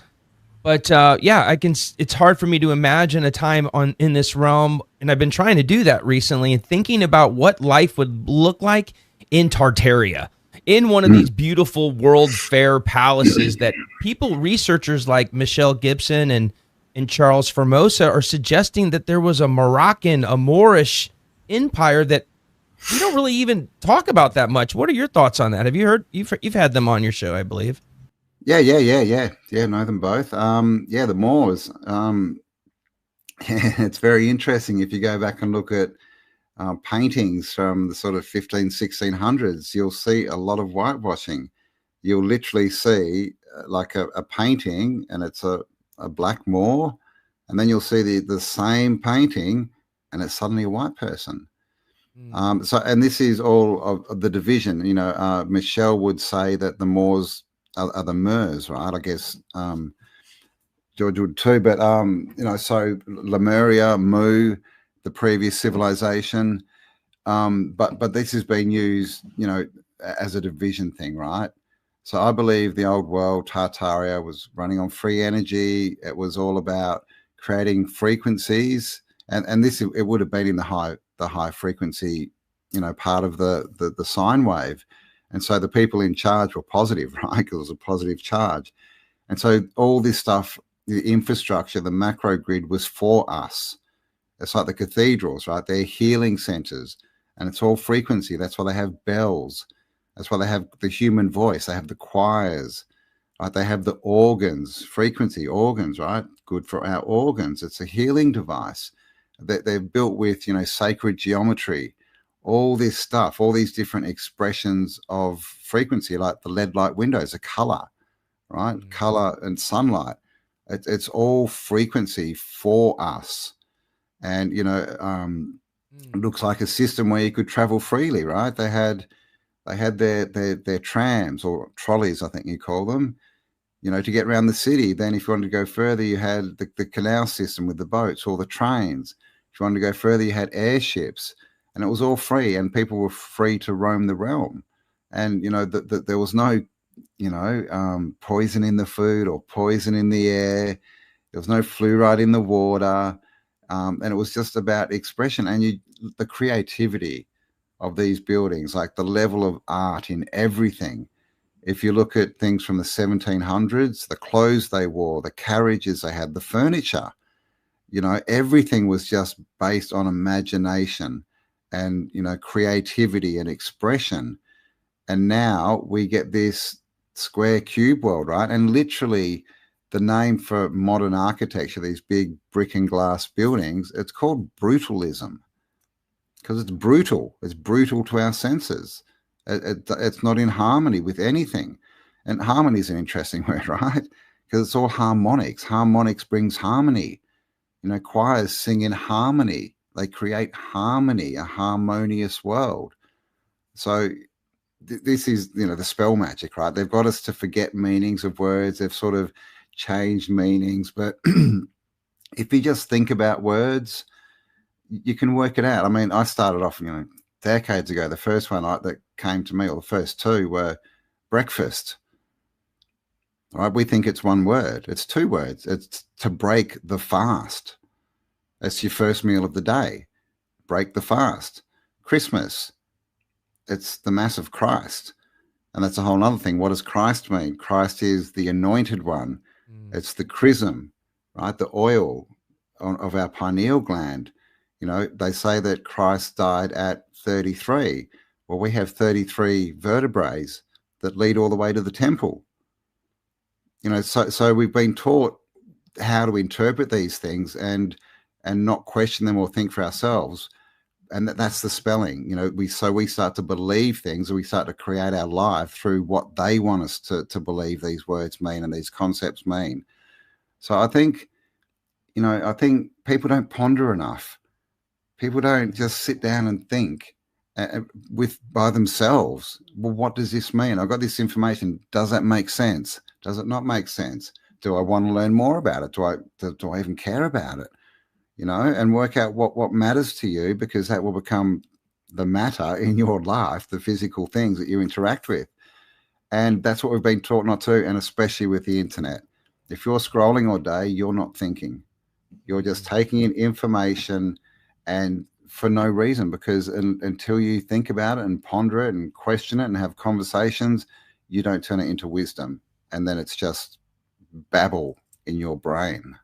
But it's hard for me to imagine a time in this realm, and I've been trying to do that recently and thinking about what life would look like in Tartaria, in one of these beautiful World Fair palaces that researchers like Michelle Gibson and Charles Formosa are suggesting that there was a Moorish empire that we don't really even talk about that much. What are your thoughts on that? Have you heard? You've had them on your show, I believe. Yeah. Know them both. The Moors. It's very interesting. If you go back and look at paintings from the sort of 1600s, you'll see a lot of whitewashing. You'll literally see like a painting, and it's a black Moor, and then you'll see the same painting, and it's suddenly a white person. And this is all of the division. Michelle would say that the Moors are the Moors, right? I guess George would too. But so Lemuria, Mu, the previous civilization. But this has been used, as a division thing, right? So I believe the old world, Tartaria, was running on free energy. It was all about creating frequencies, and this, it would have been in the high frequency, part of the sine wave. And so the people in charge were positive, right? Because it was a positive charge. And so all this stuff, the infrastructure, the macro grid, was for us. It's like the cathedrals, right? They're healing centers, and it's all frequency. That's why they have bells. That's why they have the human voice. They have the choirs, right? They have the organs, frequency organs, right? Good for our organs. It's a healing device. They're built with, sacred geometry, all this stuff, all these different expressions of frequency, like the LED light windows, a color, right? Color and sunlight. It's all frequency for us. And, it looks like a system where you could travel freely, right? They had their trams, or trolleys, I think you call them, to get around the city. Then if you wanted to go further, you had the canal system with the boats, or the trains. If you wanted to go further, you had airships, and it was all free, and people were free to roam the realm. And, there was no, poison in the food or poison in the air. There was no fluoride in the water. And it was just about expression and the creativity of these buildings, like the level of art in everything. If you look at things from the 1700s, the clothes they wore, the carriages they had, the furniture, everything was just based on imagination and, creativity and expression. And now we get this square cube world, right? And literally the name for modern architecture, these big brick and glass buildings, it's called brutalism, because it's brutal. It's brutal to our senses. It's not in harmony with anything. And harmony is an interesting word, right? Because it's all harmonics. Harmonics brings harmony. Choirs sing in harmony. They create harmony, a harmonious world. So, this is, the spell magic, right? They've got us to forget meanings of words. They've sort of changed meanings, but if you just think about words, you can work it out. I mean, I started off, decades ago. The first one that came to me, or the first two, were breakfast. Right? We think it's one word. It's two words. It's to break the fast. That's your first meal of the day. Break the fast. Christmas. It's the Mass of Christ. And that's a whole other thing. What does Christ mean? Christ is the anointed one. It's the chrism, right? The oil of our pineal gland. They say that Christ died at 33. Well, we have 33 vertebrae that lead all the way to the temple. So we've been taught how to interpret these things and not question them or think for ourselves. And that's the spelling. We start to believe things, or we start to create our life through what they want us to believe these words mean and these concepts mean. So I think people don't ponder enough. People don't just sit down and think by themselves. Well, what does this mean? I've got this information. Does that make sense? Does it not make sense? Do I want to learn more about it? Do I even care about it? And work out what matters to you, because that will become the matter in your life, the physical things that you interact with. And that's what we've been taught not to, and especially with the internet. If you're scrolling all day, you're not thinking. You're just taking in information, and for no reason, because until you think about it and ponder it and question it and have conversations, you don't turn it into wisdom. And then it's just babble in your brain.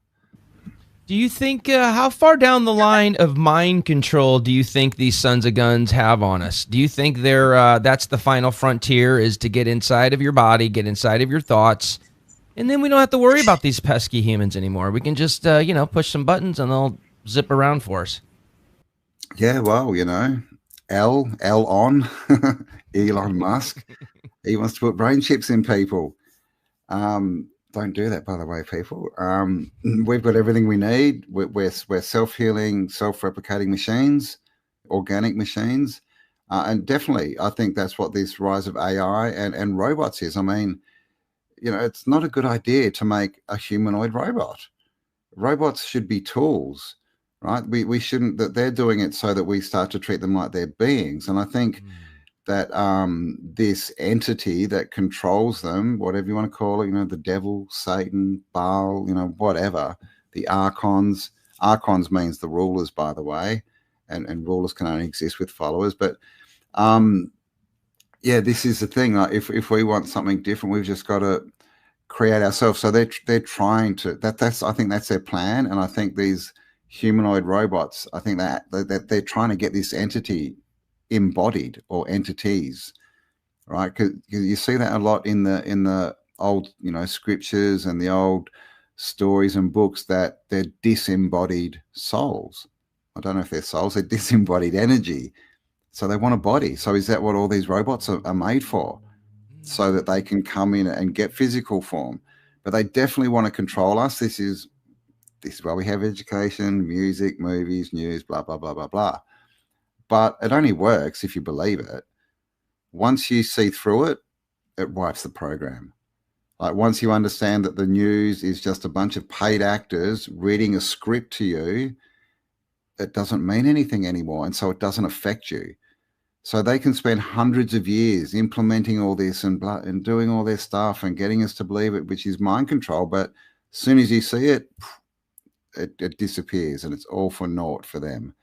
Do you think, how far down the line of mind control do you think these sons of guns have on us? Do you think that's the final frontier, is to get inside of your body, get inside of your thoughts, and then we don't have to worry about these pesky humans anymore? We can just, push some buttons and they'll zip around for us. Yeah, well, Elon Musk, he wants to put brain chips in people. Don't do that, by the way, people. We've got everything we need. We're self-healing, self-replicating machines, organic machines. And definitely, I think that's what this rise of AI and robots is. I mean, it's not a good idea to make a humanoid robot. Robots should be tools, right? We shouldn't, that they're doing it so that we start to treat them like they're beings. And I think that this entity that controls them, whatever you want to call it, the devil, Satan, Baal, whatever, the archons means the rulers, by the way, and rulers can only exist with followers. But this is the thing. Like, if we want something different, we've just got to create ourselves. So they're trying to, I think that's their plan. And I think these humanoid robots, I think that they're trying to get this entity embodied, or entities, right? Because you see that a lot in the old scriptures and the old stories and books, that they're disembodied souls. I don't know if they're souls, they're disembodied energy. So they want a body. So is that what all these robots are made for? So that they can come in and get physical form. But they definitely want to control us. This is why we have education, music, movies, news, blah blah blah blah blah. But it only works if you believe it. Once you see through it, it wipes the program. Like, once you understand that the news is just a bunch of paid actors reading a script to you, it doesn't mean anything anymore. And so it doesn't affect you. So they can spend hundreds of years implementing all this and doing all their stuff and getting us to believe it, which is mind control. But as soon as you see it, it disappears, and it's all for naught for them.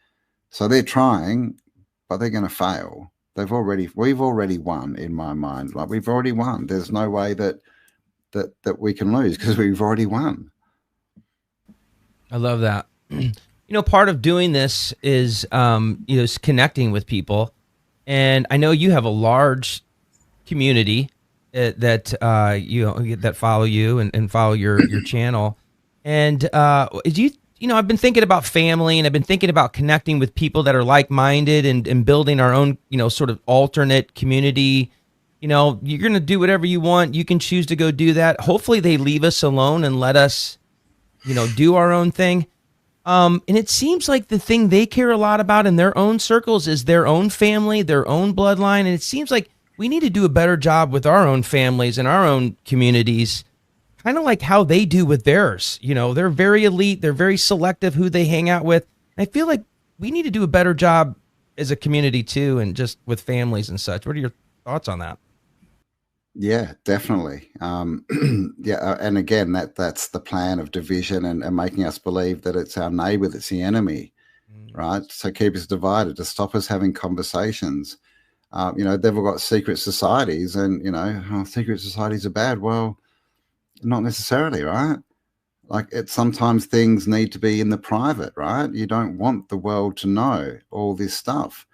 So they're trying, but they're going to fail. We've already won, in my mind. Like, we've already won. There's no way that we can lose, because we've already won. I love that. Part of doing this is, is connecting with people. And I know you have a large community that follow you and follow your channel. And I've been thinking about family, and I've been thinking about connecting with people that are like-minded and building our own, sort of alternate community. You're going to do whatever you want. You can choose to go do that. Hopefully they leave us alone and let us, do our own thing. And it seems like the thing they care a lot about in their own circles is their own family, their own bloodline. And it seems like we need to do a better job with our own families and our own communities, kind of like how they do with theirs. You know, they're very elite. They're very selective who they hang out with. I feel like we need to do a better job as a community too, and just with families and such. What are your thoughts on that? Yeah, definitely. Yeah, and again, that's the plan of division and making us believe that it's our neighbor that's the enemy, right? So keep us divided, to stop us having conversations. They've all got secret societies, and secret societies are bad. Well, not necessarily, right? Like, sometimes things need to be in the private, right? You don't want the world to know all this stuff.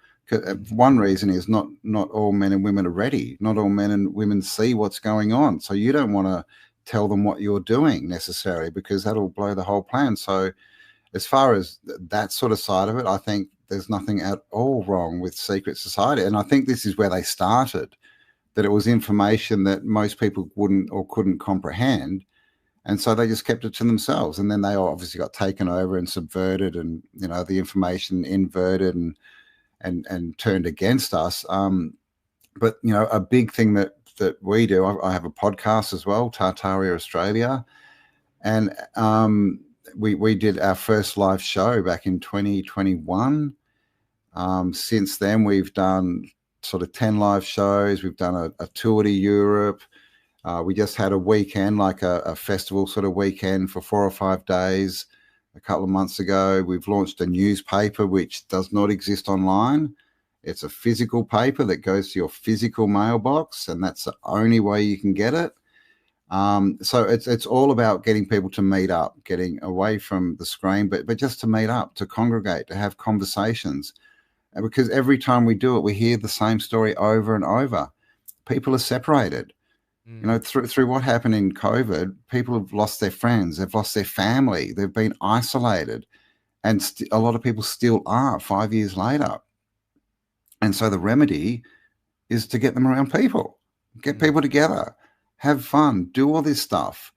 One reason is not all men and women are ready. Not all men and women see what's going on. So you don't want to tell them what you're doing necessarily, because that'll blow the whole plan. So as far as that sort of side of it, I think there's nothing at all wrong with secret society. And I think this is where they started, that it was information that most people wouldn't or couldn't comprehend. And so they just kept it to themselves. And then they obviously got taken over and subverted, and, the information inverted and turned against us. But a big thing that we do, I have a podcast as well, Tartaria Australia. And we did our first live show back in 2021. Since then, we've done sort of 10 live shows. We've done a tour to Europe. We just had a weekend, like a festival sort of weekend for 4 or 5 days a couple of months ago. We've launched a newspaper which does not exist online. It's a physical paper that goes to your physical mailbox, and that's the only way you can get it. So it's all about getting people to meet up, getting away from the screen, but just to meet up, to congregate, to have conversations. And because every time we do it, we hear the same story over and over. People are separated. Through what happened in COVID, people have lost their friends, they've lost their family, they've been isolated, and a lot of people still are 5 years later. And so the remedy is to get them around people, get people together, have fun, do all this stuff.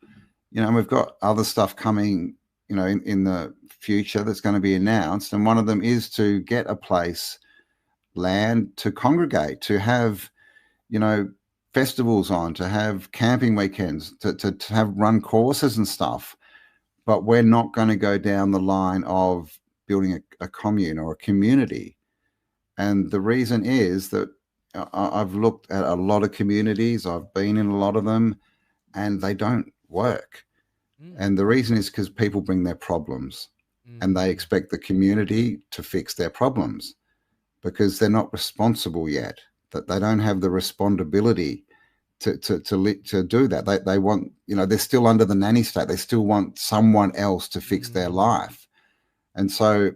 And we've got other stuff coming, in the future that's going to be announced. And one of them is to get a place, land, to congregate, to have, festivals on, to have camping weekends, to have run courses and stuff. But we're not going to go down the line of building a commune or a community. And the reason is that I've looked at a lot of communities, I've been in a lot of them, and they don't work. And the reason is because people bring their problems and they expect the community to fix their problems, because they're not responsible yet, that they don't have the responsibility to do that. They want, they're still under the nanny state. They still want someone else to fix their life. And so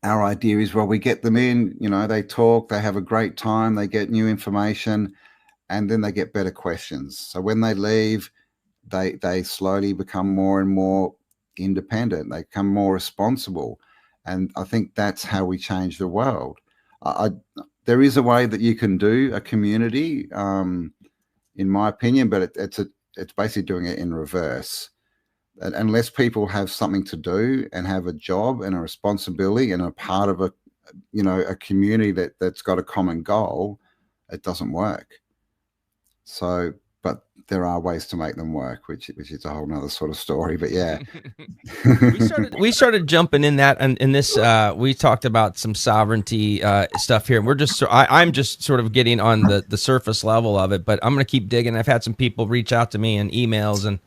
our idea is, well, we get them in, they talk, they have a great time, they get new information, and then they get better questions. So when they leave, they slowly become more and more independent. They become more responsible. And I think that's how we change the world. There is a way that you can do a community, in my opinion, but it's basically doing it in reverse. Unless people have something to do and have a job and a responsibility and a part of a community that's got a common goal, it doesn't work. So, but there are ways to make them work, which is a whole nother sort of story. But yeah, we started jumping in that, and in this, we talked about some sovereignty stuff here. And I'm just sort of getting on the surface level of it, but I'm going to keep digging. I've had some people reach out to me in emails, and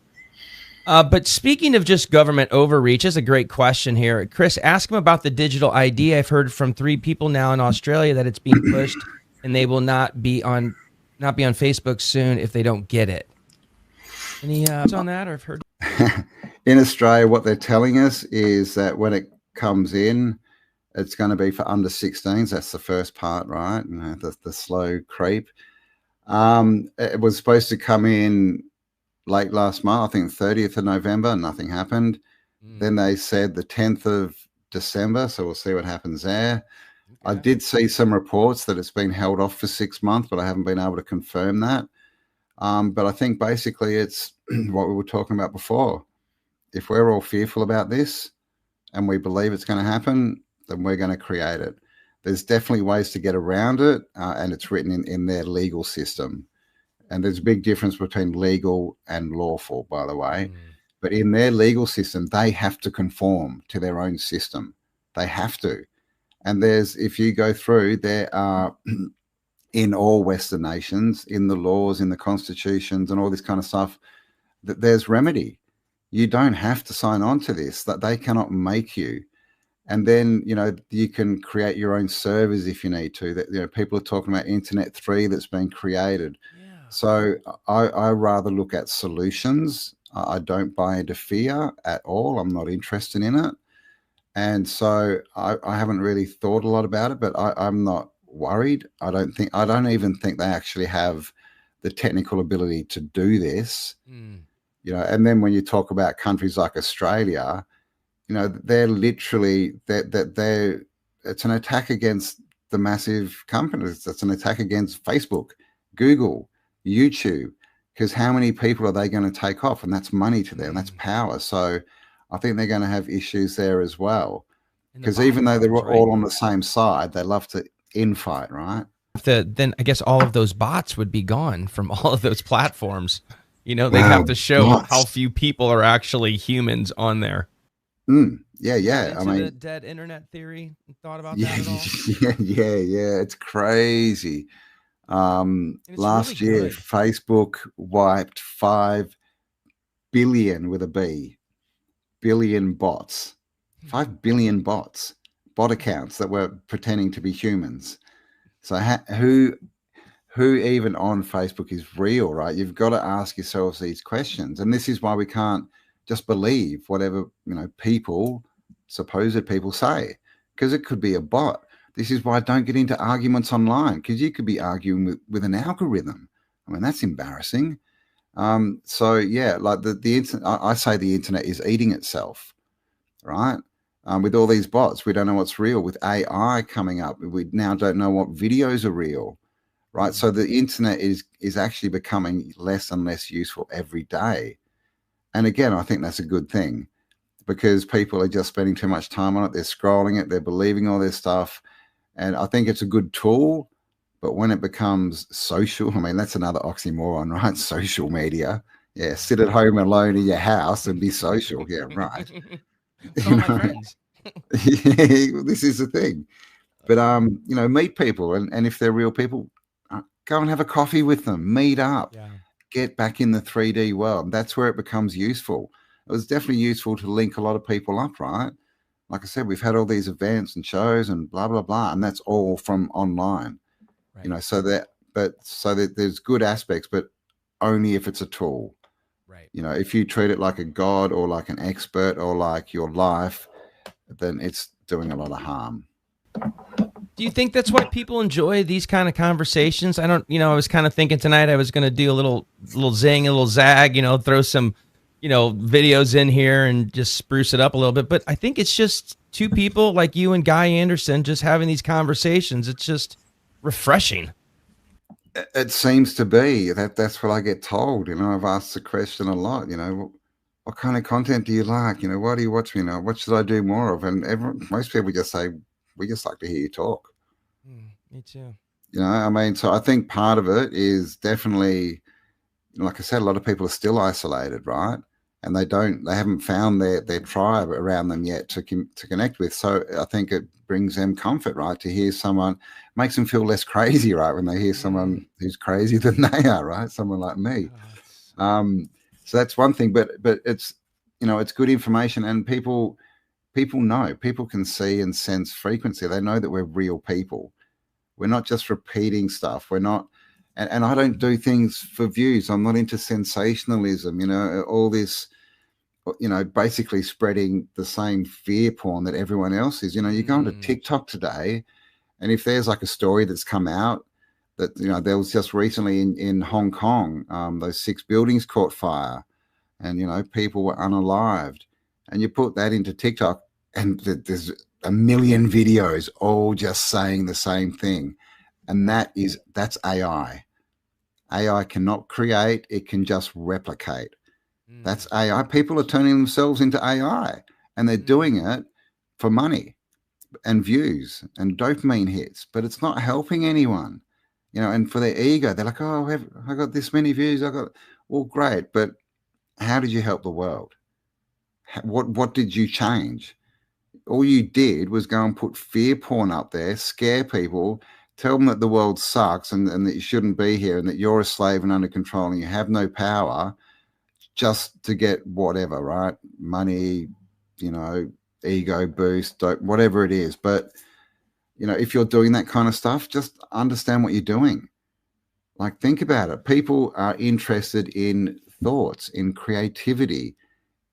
but speaking of just government overreach, is a great question here. Chris, ask him about the digital ID. I've heard from 3 people now in Australia that it's being pushed, and they will not be on Facebook soon if they don't get it. Any on that, or have heard? In Australia, what they're telling us is that when it comes in, it's going to be for under 16s. That's the first part, right? The slow creep. It was supposed to come in late last month, I think 30th of November. Nothing happened. Then they said the 10th of December, so we'll see what happens there. Okay. I did see some reports that it's been held off for 6 months, but I haven't been able to confirm that. But I think basically it's what we were talking about before. If we're all fearful about this and we believe it's going to happen, then we're going to create it. There's definitely ways to get around it, and it's written in their legal system. And there's a big difference between legal and lawful, by the way. But in their legal system, they have to conform to their own system. They have to. And if you go through, there are in all Western nations, in the laws, in the constitutions, and all this kind of stuff, that there's remedy. You don't have to sign on to this, that they cannot make you. And then, you can create your own servers if you need to. That, people are talking about Internet 3 that's been created. Yeah. So I rather look at solutions. I don't buy into fear at all. I'm not interested in it. And so I haven't really thought a lot about it, but I'm not worried. I don't even think they actually have the technical ability to do this. And then when you talk about countries like Australia, they're literally it's an attack against the massive companies. It's an attack against Facebook, Google, YouTube, because how many people are they going to take off? And that's money to them. That's power. So I think they're going to have issues there as well, because even though they're all on the same side, they love to infight, right? Then I guess all of those bots would be gone from all of those platforms. They have to show how few people are actually humans on there. Yeah. I mean, the dead internet theory. Thought about that at all? Yeah. It's crazy. Last really year, Facebook wiped 5 billion with a B, billion bots, 5 billion bot accounts that were pretending to be humans. So who even on Facebook is real, right? You've got to ask yourselves these questions, and this is why we can't just believe whatever supposed people say, because it could be a bot. This is why I don't get into arguments online, because you could be arguing with an algorithm. I mean, that's embarrassing. So yeah, like the internet, I say the internet is eating itself, right? With all these bots, we don't know what's real. With AI coming up, we now don't know what videos are real, right? So the internet is actually becoming less and less useful every day. And again, I think that's a good thing, because people are just spending too much time on it. They're scrolling it. They're believing all this stuff. And I think it's a good tool. But when it becomes social, I mean, that's another oxymoron, right? Social media. Yeah, sit at home alone in your house and be social. Yeah, right. All my friends. This is the thing. But, meet people. And if they're real people, go and have a coffee with them. Meet up. Yeah. Get back in the 3D world. That's where it becomes useful. It was definitely useful to link a lot of people up, right? Like I said, we've had all these events and shows and blah, blah, blah, and that's all from online, right. So that there's good aspects, but only if it's a tool, right? If you treat it like a god or like an expert or like your life, then it's doing a lot of harm. Do you think that's why people enjoy these kind of conversations? I don't, I was kind of thinking tonight I was going to do a little zing, a little zag, throw some, videos in here and just spruce it up a little bit. But I think it's just two people like you and Guy Anderson just having these conversations. It's just refreshing. It seems to be that's what I get told. I've asked the question a lot, what kind of content do you like? Why do you watch me? What should I do more of? And most people just say, we just like to hear you talk. Me too. So I think part of it is definitely, like I said, a lot of people are still isolated, right? And they haven't found their tribe around them yet to connect with. So I think it brings them comfort, right? To hear someone, makes them feel less crazy, right? When they hear someone who's crazier than they are, right? Someone like me. So that's one thing, but it's, it's good information, and people know, people can see and sense frequency. They know that we're real people. We're not just repeating stuff. We're not, and I don't do things for views. I'm not into sensationalism, all this, basically spreading the same fear porn that everyone else is. You go onto TikTok today, and if there's like a story that's come out that, there was just recently in Hong Kong, those 6 buildings caught fire and, people were unalived, and you put that into TikTok and there's a million videos all just saying the same thing. And that's AI. AI cannot create, it can just replicate. That's AI. People are turning themselves into AI, and they're doing it for money, and views and dopamine hits, but it's not helping anyone, and for their ego, they're like, oh, I got this many views. Well, great. But how did you help the world? What did you change? All you did was go and put fear porn up there, scare people, tell them that the world sucks and that you shouldn't be here and that you're a slave and under control and you have no power, just to get whatever, right? Money, ego boost, whatever it is. But, if you're doing that kind of stuff, just understand what you're doing. Like, think about it. People are interested in thoughts, in creativity,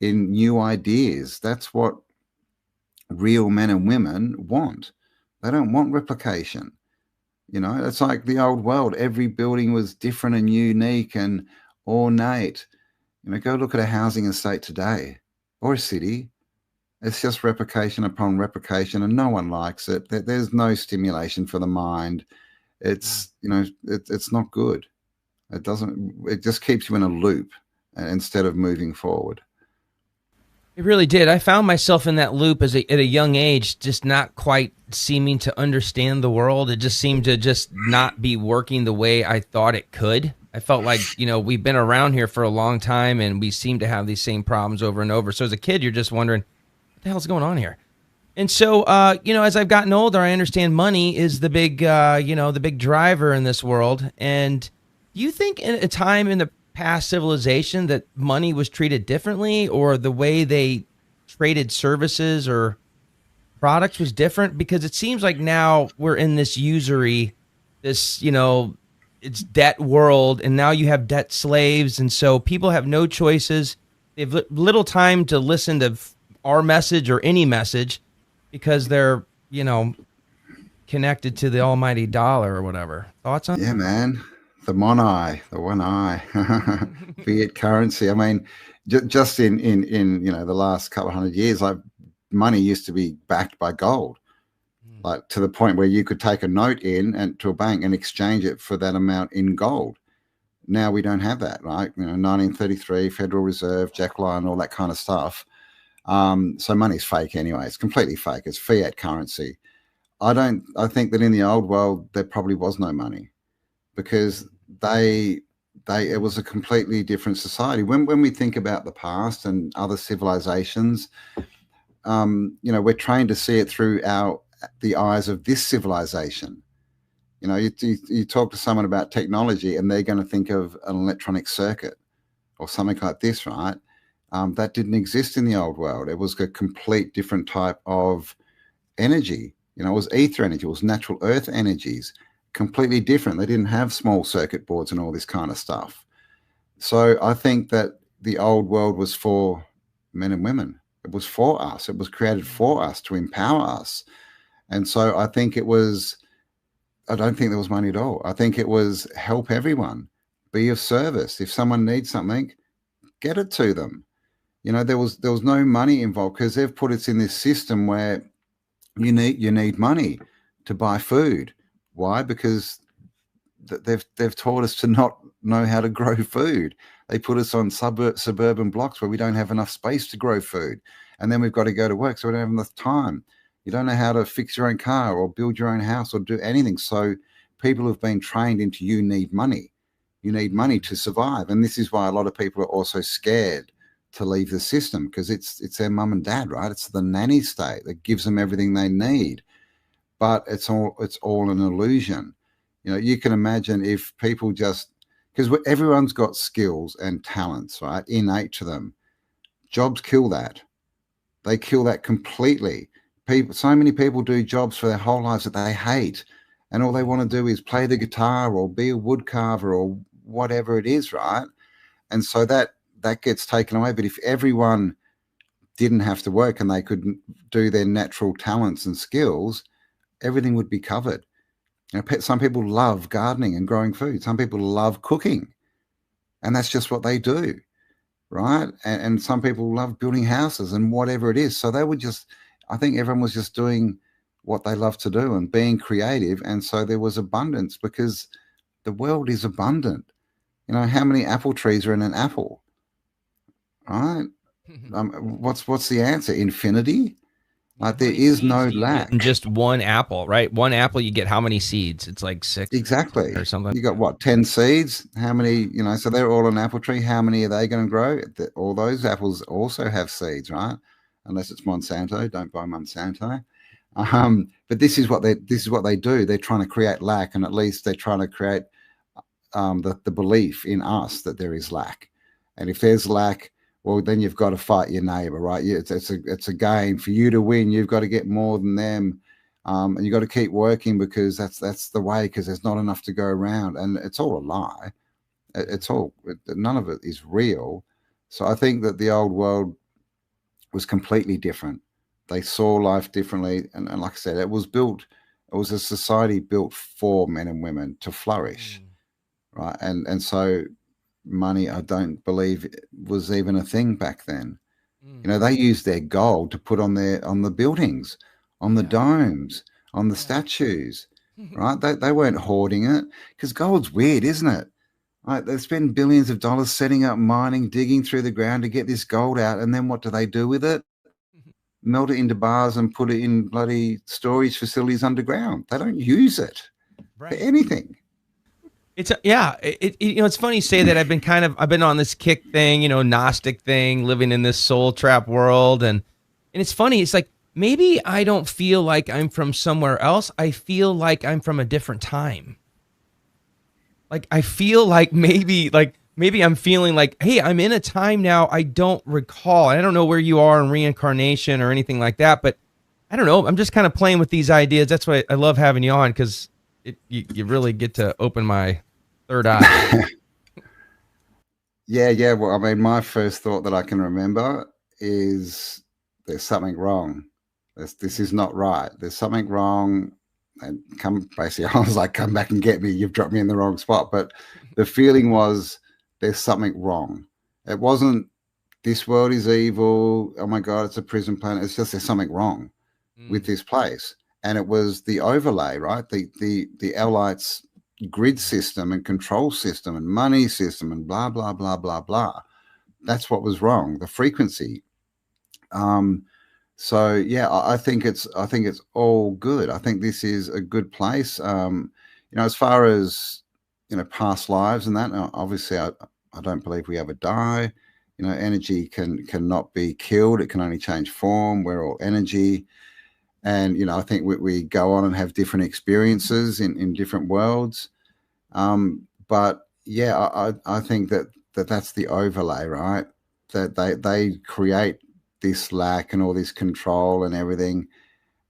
in new ideas. That's what real men and women want. They don't want replication. It's like the old world. Every building was different and unique and ornate. Go look at a housing estate today or a city. It's just replication upon replication, and no one likes it. There's no stimulation for the mind. It's not good. It just keeps you in a loop instead of moving forward. It really did. I found myself in that loop at a young age, just not quite seeming to understand the world. It just seemed to just not be working the way I thought it could. I felt like, we've been around here for a long time and we seem to have these same problems over and over. So as a kid, you're just wondering, what the hell's going on here? And so, as I've gotten older, I understand money is the big, the big driver in this world. And do you think in a time in the past civilization that money was treated differently, or the way they traded services or products was different? Because it seems like now we're in this usury, this, it's debt world, and now you have debt slaves. And so people have no choices. They have little time to listen to our message or any message because they're, connected to the almighty dollar or whatever. Thoughts on? Yeah, man. The one eye, fiat currency. I mean, just in the last couple of 100 years, like, money used to be backed by gold, like to the point where you could take a note to a bank and exchange it for that amount in gold. Now we don't have that, right? 1933, Federal Reserve, Jack Lyon, all that kind of stuff. So money's fake anyway. It's completely fake. It's fiat currency. I think that in the old world there probably was no money, because it was a completely different society. When we think about the past and other civilizations, we're trained to see it through the eyes of this civilization. You talk to someone about technology and they're going to think of an electronic circuit or something like this, right? That didn't exist in the old world. It was a complete different type of energy. It was ether energy, it was natural earth energies, completely different. They didn't have small circuit boards and all this kind of stuff. So I think that the old world was for men and women. It was for us. It was created for us, to empower us. And so I don't think there was money at all. I think it was help everyone, be of service. If someone needs something, get it to them. There was no money involved, because they've put us in this system where you need money to buy food. Why? Because they've taught us to not know how to grow food. They put us on suburban blocks where we don't have enough space to grow food, and then we've got to go to work, so we don't have enough time. You don't know how to fix your own car or build your own house or do anything. So people have been trained into, you need money. You need money to survive, and this is why a lot of people are also scared to leave the system, because it's their mum and dad, right? It's the nanny state that gives them everything they need. But it's all an illusion. You can imagine if people because everyone's got skills and talents, right, innate to them. Jobs kill that. They kill that completely. So many people do jobs for their whole lives that they hate, and all they want to do is play the guitar or be a woodcarver or whatever it is, right? And so that gets taken away. But if everyone didn't have to work and they could do their natural talents and skills, everything would be covered. Some people love gardening and growing food. Some people love cooking, and that's just what they do, right? And some people love building houses and whatever it is. So I think everyone was just doing what they love to do and being creative. And so there was abundance, because the world is abundant. How many apple trees are in an apple, right? What's the answer? Infinity. Like How there many is seeds no do you get in lack. just one apple, right? One apple, you get how many seeds? It's like 6 Exactly. or something. You got what, 10 seeds? How many, so they're all an apple tree. How many are they going to grow? All those apples also have seeds, right? Unless it's Monsanto. Don't buy Monsanto. But this is what they do. They're trying to create lack, and at least they're trying to create the belief in us that there is lack. And if there's lack, well, then you've got to fight your neighbor, right? It's a game. For you to win, you've got to get more than them. And you got to keep working, because that's the way, because there's not enough to go around, and it's all a lie. None of it is real. So I think that the old world was completely different. They saw life differently, and like I said, it was a society built for men and women to flourish, right? And so money, I don't believe, was even a thing back then. They used their gold to put on the buildings, on the domes, on the statues, right? They weren't hoarding it, because gold's weird, isn't it? Right? They spend billions of dollars setting up mining, digging through the ground to get this gold out, and then what do they do with it? Melt it into bars and put it in bloody storage facilities underground. They don't use it for anything. It's it's funny you say that. I've been on this kick thing, Gnostic thing, living in this soul trap world, and it's funny. It's like, maybe I don't feel like I'm from somewhere else. I feel like I'm from a different time. Like, I feel like maybe I'm feeling like, hey, I'm in a time now I don't recall. I don't know where you are in reincarnation or anything like that, but I don't know. I'm just kind of playing with these ideas. That's why I love having you on, because you really get to open my third eye. Yeah. Well, I mean, my first thought that I can remember is there's something wrong. This is not right. There's something wrong. And basically, I was like, come back and get me. You've dropped me in the wrong spot. But the feeling was there's something wrong. It wasn't this world is evil. Oh my God, it's a prison planet. It's just there's something wrong with this place. And it was the overlay, right? The El-ites grid system and control system and money system and blah, blah, blah, blah, blah. That's what was wrong. The frequency. So yeah, I think it's all good. I think this is a good place. As far as past lives and that, obviously I don't believe we ever die. Energy cannot be killed. It can only change form. We're all energy. And I think we go on and have different experiences in different worlds. But yeah, I think that's the overlay, right? That they create this lack and all this control and everything,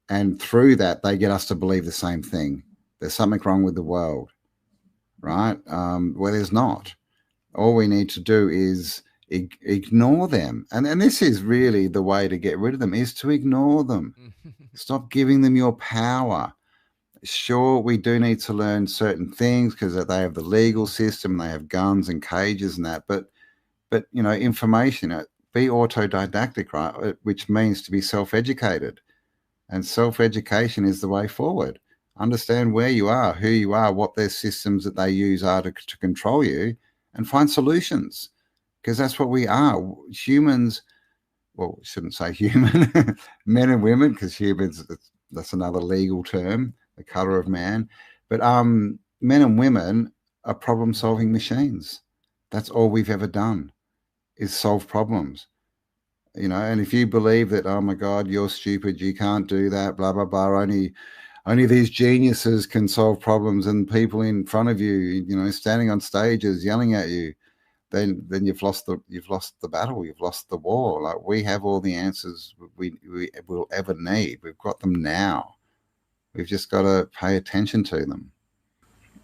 and through that they get us to believe the same thing. There's something wrong with the world, right? Where there's not. All we need to do is ignore them, and this is really the way to get rid of them, is to ignore them. Stop giving them your power. Sure, we do need to learn certain things because they have the legal system, they have guns and cages and that, but information, be autodidactic, right? Which means to be self-educated. And self-education is the way forward. Understand where you are, who you are, what their systems that they use are to control you, and find solutions. Because that's what we are. Humans, well, shouldn't say human, men and women, because humans, that's another legal term, the color of man. But men and women are problem-solving machines. That's all we've ever done, is solve problems. And if you believe that, oh my God, you're stupid, you can't do that, blah, blah, blah, only these geniuses can solve problems, and people in front of you, standing on stages yelling at you, then you've lost the battle, you've lost the war. Like, we have all the answers we will ever need. We've got them now. We've just got to pay attention to them.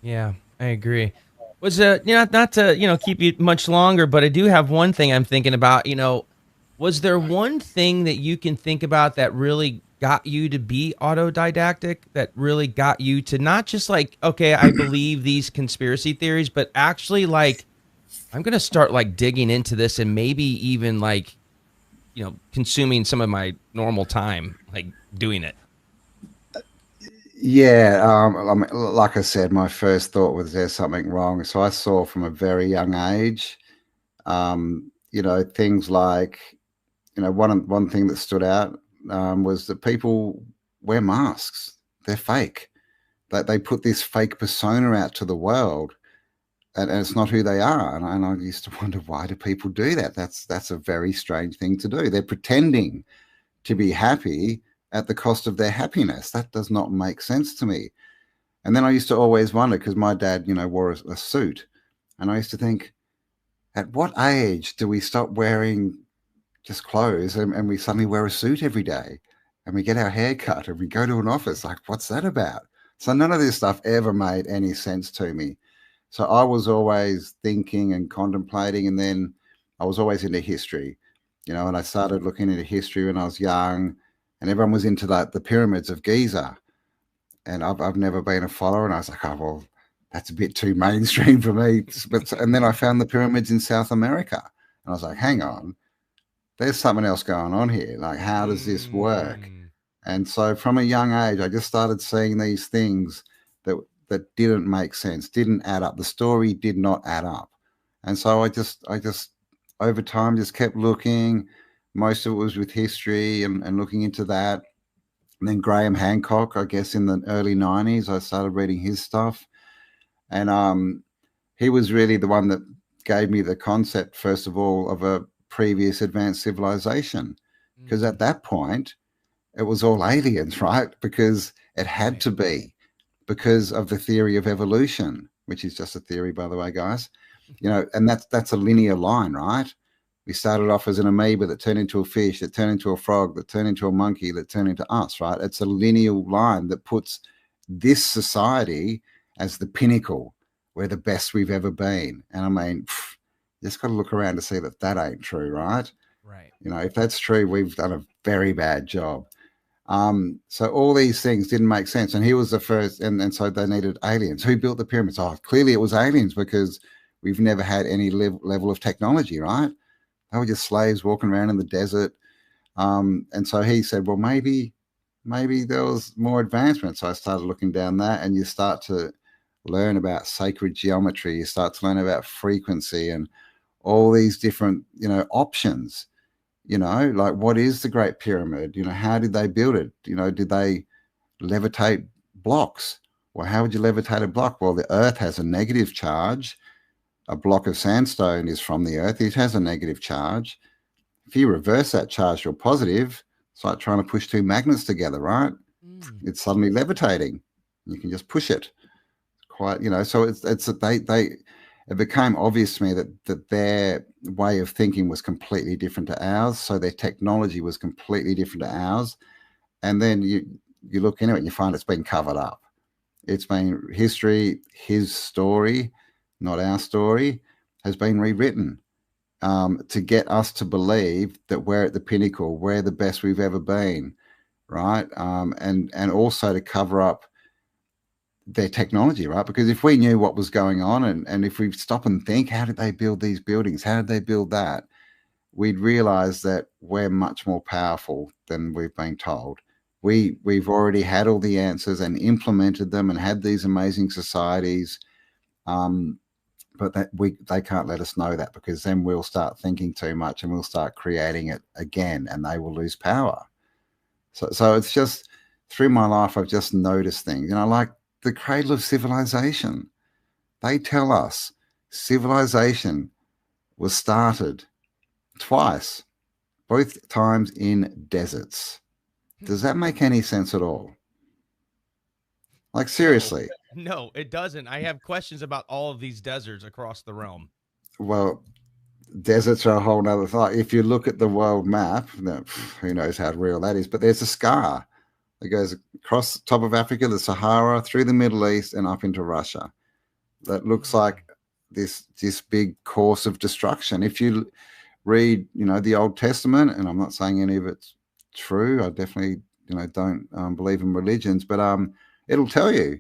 Yeah, I agree. Was not to keep you much longer, but I do have one thing I'm thinking about. Was there one thing that you can think about that really got you to be autodidactic, that really got you to not just like, okay, I believe these conspiracy theories, but actually like, I'm going to start like digging into this and maybe even like, consuming some of my normal time, like doing it? Yeah, I mean, like I said, my first thought was there's something wrong. So I saw from a very young age, things like, one thing that stood out, was that people wear masks. They're fake. That they put this fake persona out to the world, and it's not who they are. And I used to wonder, why do people do that? That's a very strange thing to do. They're pretending to be happy at the cost of their happiness. That does not make sense to me. And then I used to always wonder, because my dad, wore a suit, and I used to think, at what age do we stop wearing just clothes and we suddenly wear a suit every day, and we get our hair cut and we go to an office? Like, what's that about? So none of this stuff ever made any sense to me. So I was always thinking and contemplating, and then I was always into history, and I started looking into history when I was young, and everyone was into the pyramids of Giza. And I've never been a follower, and I was like, oh, well, that's a bit too mainstream for me. And then I found the pyramids in South America, and I was like, hang on, there's something else going on here. Like, how does this work? And so from a young age, I just started seeing these things that didn't make sense, didn't add up. The story did not add up. And so I just over time just kept looking. Most of it was with history and looking into that. And then Graham Hancock, I guess in the early 90s, I started reading his stuff. And he was really the one that gave me the concept, first of all, of a previous advanced civilization. Because at that point, it was all aliens, right? Because it had to be, because of the theory of evolution, which is just a theory, by the way, guys. And that's a linear line, right? We started off as an amoeba that turned into a fish, that turned into a frog, that turned into a monkey, that turned into us, right? It's a linear line that puts this society as the pinnacle. We're the best we've ever been. And I mean, you just got to look around to see that ain't true, right? Right. If that's true, we've done a very bad job. So all these things didn't make sense. And he was the first, and so they needed aliens. Who built the pyramids? Oh, clearly it was aliens, because we've never had any level of technology, right? They were just slaves walking around in the desert. And so he said, well, maybe there was more advancement. So I started looking down that, and you start to learn about sacred geometry. You start to learn about frequency and all these different, options. Like, what is the Great Pyramid? How did they build it? Did they levitate blocks? Well, how would you levitate a block? Well, the earth has a negative charge. A block of sandstone is from the earth. It has a negative charge. If you reverse that charge to a positive, it's like trying to push two magnets together, right? It's suddenly levitating. You can just push it. Quite, so it became obvious to me that their way of thinking was completely different to ours. So their technology was completely different to ours. And then you look into it and you find it's been covered up. It's been history, his story, not our story, has been rewritten to get us to believe that we're at the pinnacle, we're the best we've ever been, right? And also to cover up their technology, right? Because if we knew what was going on, and if we stop and think, how did they build these buildings? How did they build that? We'd realize that we're much more powerful than we've been told. We've already had all the answers and implemented them and had these amazing societies. But they can't let us know that, because then we'll start thinking too much and we'll start creating it again, and they will lose power. So it's just, through my life, I've just noticed things, like the cradle of civilization. They tell us civilization was started twice, both times in deserts. Does that make any sense at all? Like, seriously. No, it doesn't. I have questions about all of these deserts across the realm. Well, deserts are a whole nother thought. If you look at the world map, who knows how real that is, but there's a scar that goes across the top of Africa, the Sahara, through the Middle East, and up into Russia. That looks like this big course of destruction. If you read, the Old Testament, and I'm not saying any of it's true, I definitely, don't believe in religions, but it'll tell you,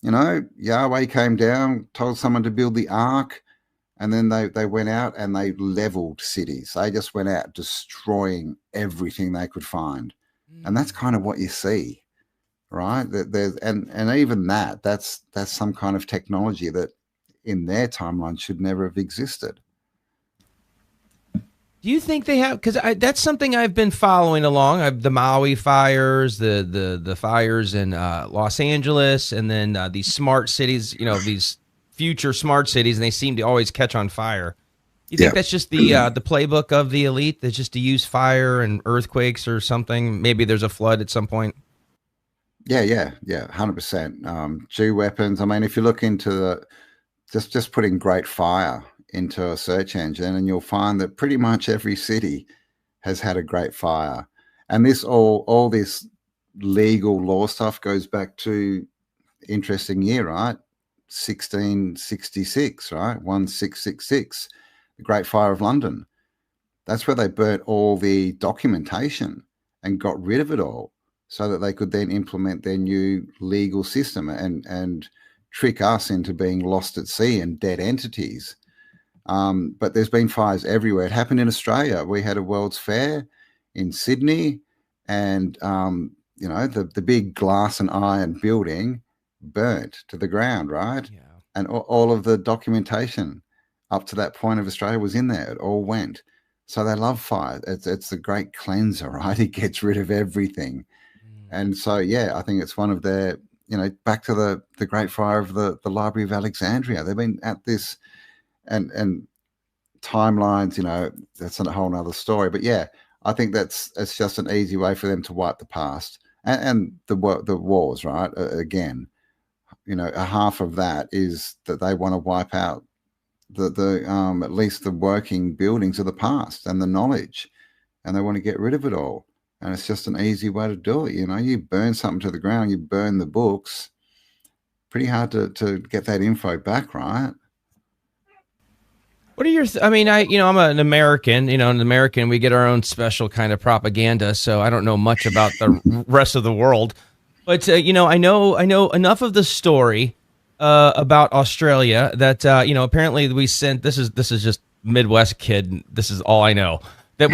Yahweh came down, told someone to build the ark, and then they went out and they leveled cities. They just went out destroying everything they could find. And that's kind of what you see, right? There's and even that's some kind of technology that in their timeline should never have existed. Do you think they have? Because that's something I've been following along. The Maui fires, the fires in Los Angeles, and then these smart cities. You know, these future smart cities, and they seem to always catch on fire. You Yeah. think that's just the playbook of the elite? That's just to use fire and earthquakes or something? Maybe there's a flood at some point. Yeah, 100%. G weapons. I mean, if you look into just putting Great Fire into a search engine, and you'll find that pretty much every city has had a Great Fire, and this all this legal law stuff goes back to interesting year, right? 1666, right? 1666, the Great Fire of London. That's where they burnt all the documentation and got rid of it all, so that they could then implement their new legal system and trick us into being lost at sea and dead entities. But there's been fires everywhere. It happened in Australia. We had a World's Fair in Sydney, and the big glass and iron building burnt to the ground, right? Yeah. And all of the documentation up to that point of Australia was in there. It all went. So they love fire. It's the great cleanser, right? It gets rid of everything. And so, yeah, I think it's one of their, back to the Great Fire of the Library of Alexandria. They've been at this, and timelines, that's a whole nother story. But yeah, I think it's just an easy way for them to wipe the past and the wars, right? Again, a half of that is that they want to wipe out the at least the working buildings of the past and the knowledge, and they want to get rid of it all. And it's just an easy way to do it. You burn something to the ground, you burn the books. Pretty hard to get that info back, right? What are your? I mean, I'm an American. An American, we get our own special kind of propaganda. So I don't know much about the rest of the world, but I know enough of the story about Australia that apparently we sent. This is just Midwest kid. This is all I know. That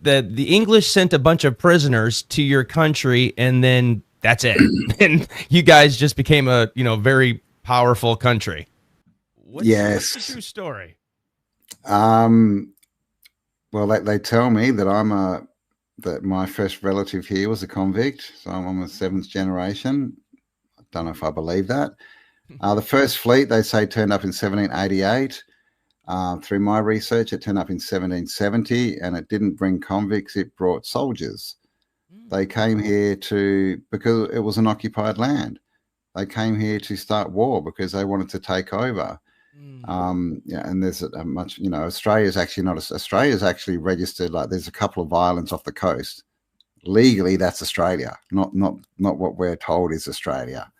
the English sent a bunch of prisoners to your country, and then that's it. And you guys just became a very powerful country. What's the true story? Well, they tell me that that my first relative here was a convict, so I'm a seventh generation. I don't know if I believe that. The first fleet, they say, turned up in 1788. Through my research, it turned up in 1770, and it didn't bring convicts, it brought soldiers. They came here because it was an occupied land. They came here to start war because they wanted to take over. And there's a much, Australia's actually registered, like there's a couple of islands off the coast. Legally, that's Australia, not what we're told is Australia.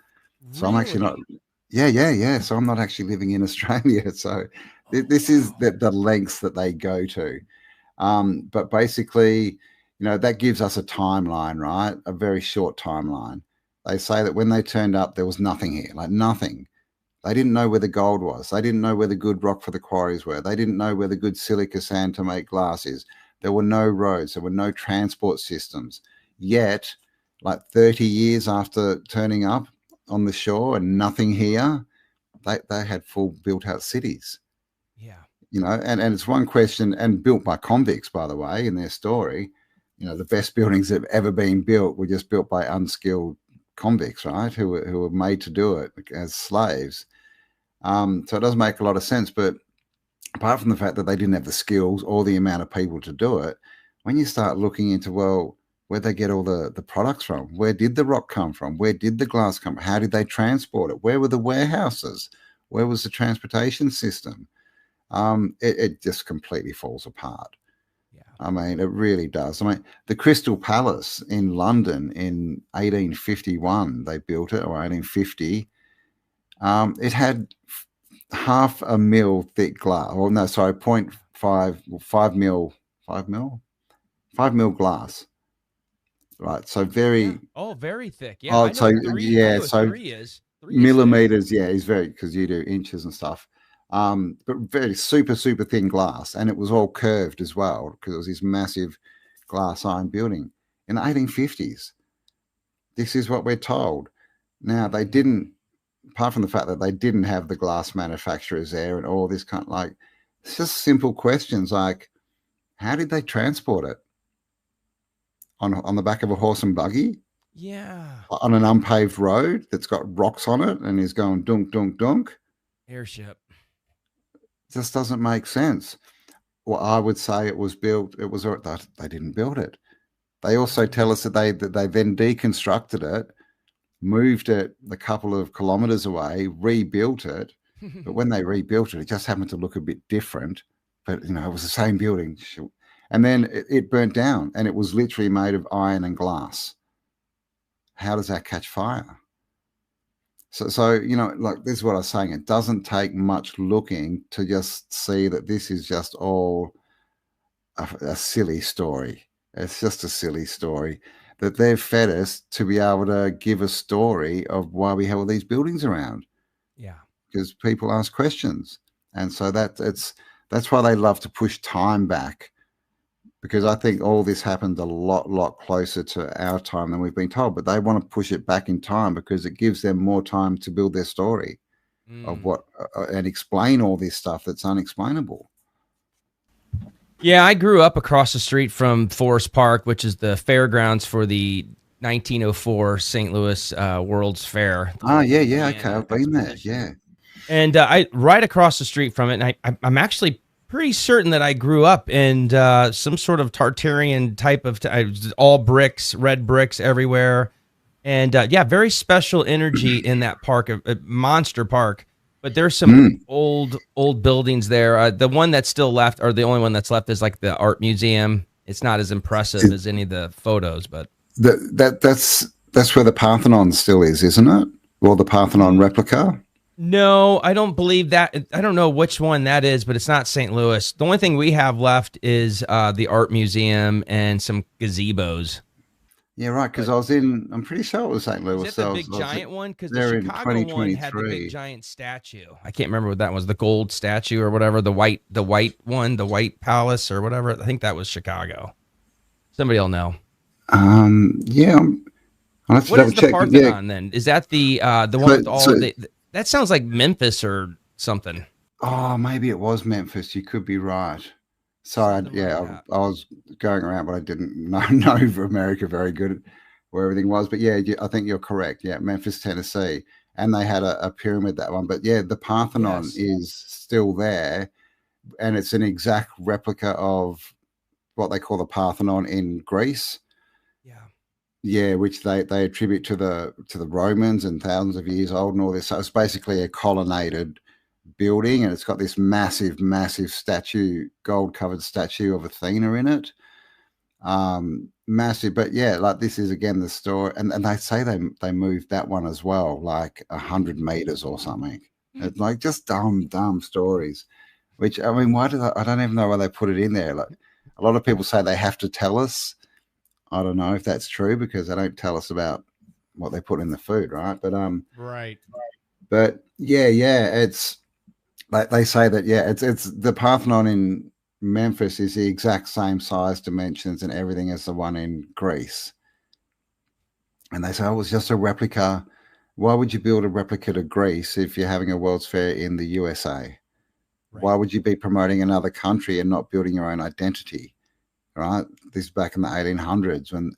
So I'm actually not, yeah. So I'm not actually living in Australia. So this is the lengths that they go to. But basically, that gives us a timeline, right? A very short timeline. They say that when they turned up, there was nothing here, like nothing. They didn't know where the gold was. They didn't know where the good rock for the quarries were. They didn't know where the good silica sand to make glass is. There were no roads. There were no transport systems. Yet, like 30 years after turning up on the shore and nothing here, they had full built-out cities. Yeah. And it's one question, and built by convicts, by the way, in their story. The best buildings that have ever been built were just built by unskilled convicts, right? Who were made to do it as slaves. So it does make a lot of sense. But apart from the fact that they didn't have the skills or the amount of people to do it, when you start looking into, well, where'd they get all the products from? Where did the rock come from? Where did the glass come from? How did they transport it? Where were the warehouses? Where was the transportation system? It just completely falls apart. Yeah. I mean, it really does. I mean, the Crystal Palace in London in 1851, they built it, or 1850. It had 0.5 mil thick glass. Oh, no, sorry, 5 mil glass. Right. So very. Yeah. Very thick. Yeah. Oh, so yeah. So 3 is. 3 millimeters. Yeah, is very, because you do inches and stuff. But very super thin glass, and it was all curved as well because it was this massive glass iron building in the 1850s. This is what we're told. Now, they didn't, apart from the fact that they didn't have the glass manufacturers there and all this kind of, like, it's just simple questions like, How did they transport it? On the back of a horse and buggy? Yeah. On an unpaved road that's got rocks on it and is going dunk, dunk, dunk? Airship. Just doesn't make sense. Well, I would say it was built. They didn't build it. They also tell us that they then deconstructed it, moved it a couple of kilometers away, rebuilt it. But when they rebuilt it, it just happened to look a bit different. But it was the same building. And then it burnt down, and it was literally made of iron and glass. How does that catch fire? So like this is what I was saying. It doesn't take much looking to just see that this is just all a silly story. It's just a silly story that they've fed us to be able to give a story of why we have all these buildings around. Yeah. Because people ask questions. And so that's why they love to push time back, because I think all this happened a lot closer to our time than we've been told. But they want to push it back in time because it gives them more time to build their story of what and explain all this stuff that's unexplainable. Yeah, I grew up across the street from Forest Park, which is the fairgrounds for the 1904 St. Louis World's Fair. Oh, yeah, okay, I've been there, yeah. And I right across the street from it, and I'm actually pretty certain that I grew up in some sort of Tartarian type of all bricks, red bricks everywhere, and yeah, very special energy in that park, a monster park. But there's some old buildings there. The one that's still left, or the only one that's left, is like the art museum. It's not as impressive as any of the photos, but that's where the Parthenon still is, isn't it? Or the Parthenon replica? No, I don't believe that. I don't know which one that is, but it's not St. Louis. The only thing we have left is the art museum and some gazebos. Yeah, right, because I'm pretty sure it was St. Louis. Is that the big giant one? Because the Chicago one had the big giant statue. I can't remember what that was, the gold statue or whatever, the white one, the White Palace or whatever. I think that was Chicago. Somebody will know. Yeah. I'll have to what is the check. Parthenon then? Is that the one with all of the... That sounds like Memphis or something. Oh, maybe it was Memphis. You could be right. Sorry, I was going around, but I didn't know America very good where everything was. But yeah, I think you're correct. Yeah, Memphis, Tennessee. And they had a pyramid, that one. But yeah, the Parthenon is still there. And it's an exact replica of what they call the Parthenon in Greece. Yeah, which they attribute to the Romans and thousands of years old and all this. So it's basically a colonnaded building, and it's got this massive statue, gold-covered statue of Athena in it. Massive, but yeah, like this is again the story, and they say they moved that one as well, like 100 meters or something. It's like just dumb stories. Which I mean, why I don't even know why they put it in there. Like a lot of people say they have to tell us. I don't know if that's true because they don't tell us about what they put in the food, right? But right. But yeah, it's like they say that it's the Parthenon in Memphis is the exact same size, dimensions, and everything as the one in Greece. And they say, oh, it's just a replica. Why would you build a replica to Greece if you're having a World's Fair in the USA? Right. Why would you be promoting another country and not building your own identity? Right, this is back in the 1800s,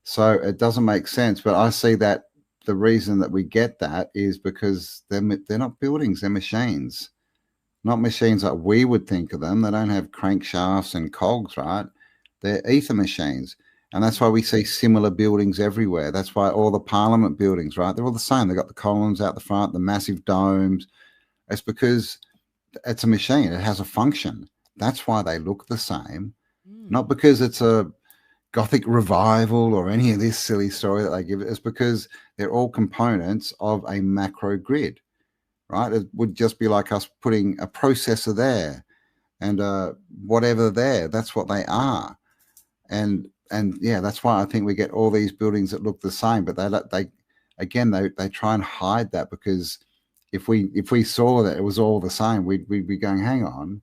so it doesn't make sense. But I see that the reason that we get that is because they're not buildings, they're machines, not machines like we would think of them. They don't have crankshafts and cogs, right? They're ether machines, and that's why we see similar buildings everywhere. That's why all the Parliament buildings, right? They're all the same. They've got the columns out the front, the massive domes. It's because it's a machine. It has a function. That's why they look the same. Not because it's a Gothic revival or any of this silly story that they give it. It's because they're all components of a macro grid, right? It would just be like us putting a processor there and whatever there. That's what they are. And yeah, that's why I think we get all these buildings that look the same. But they try and hide that, because if we saw that it was all the same, we'd be going, hang on.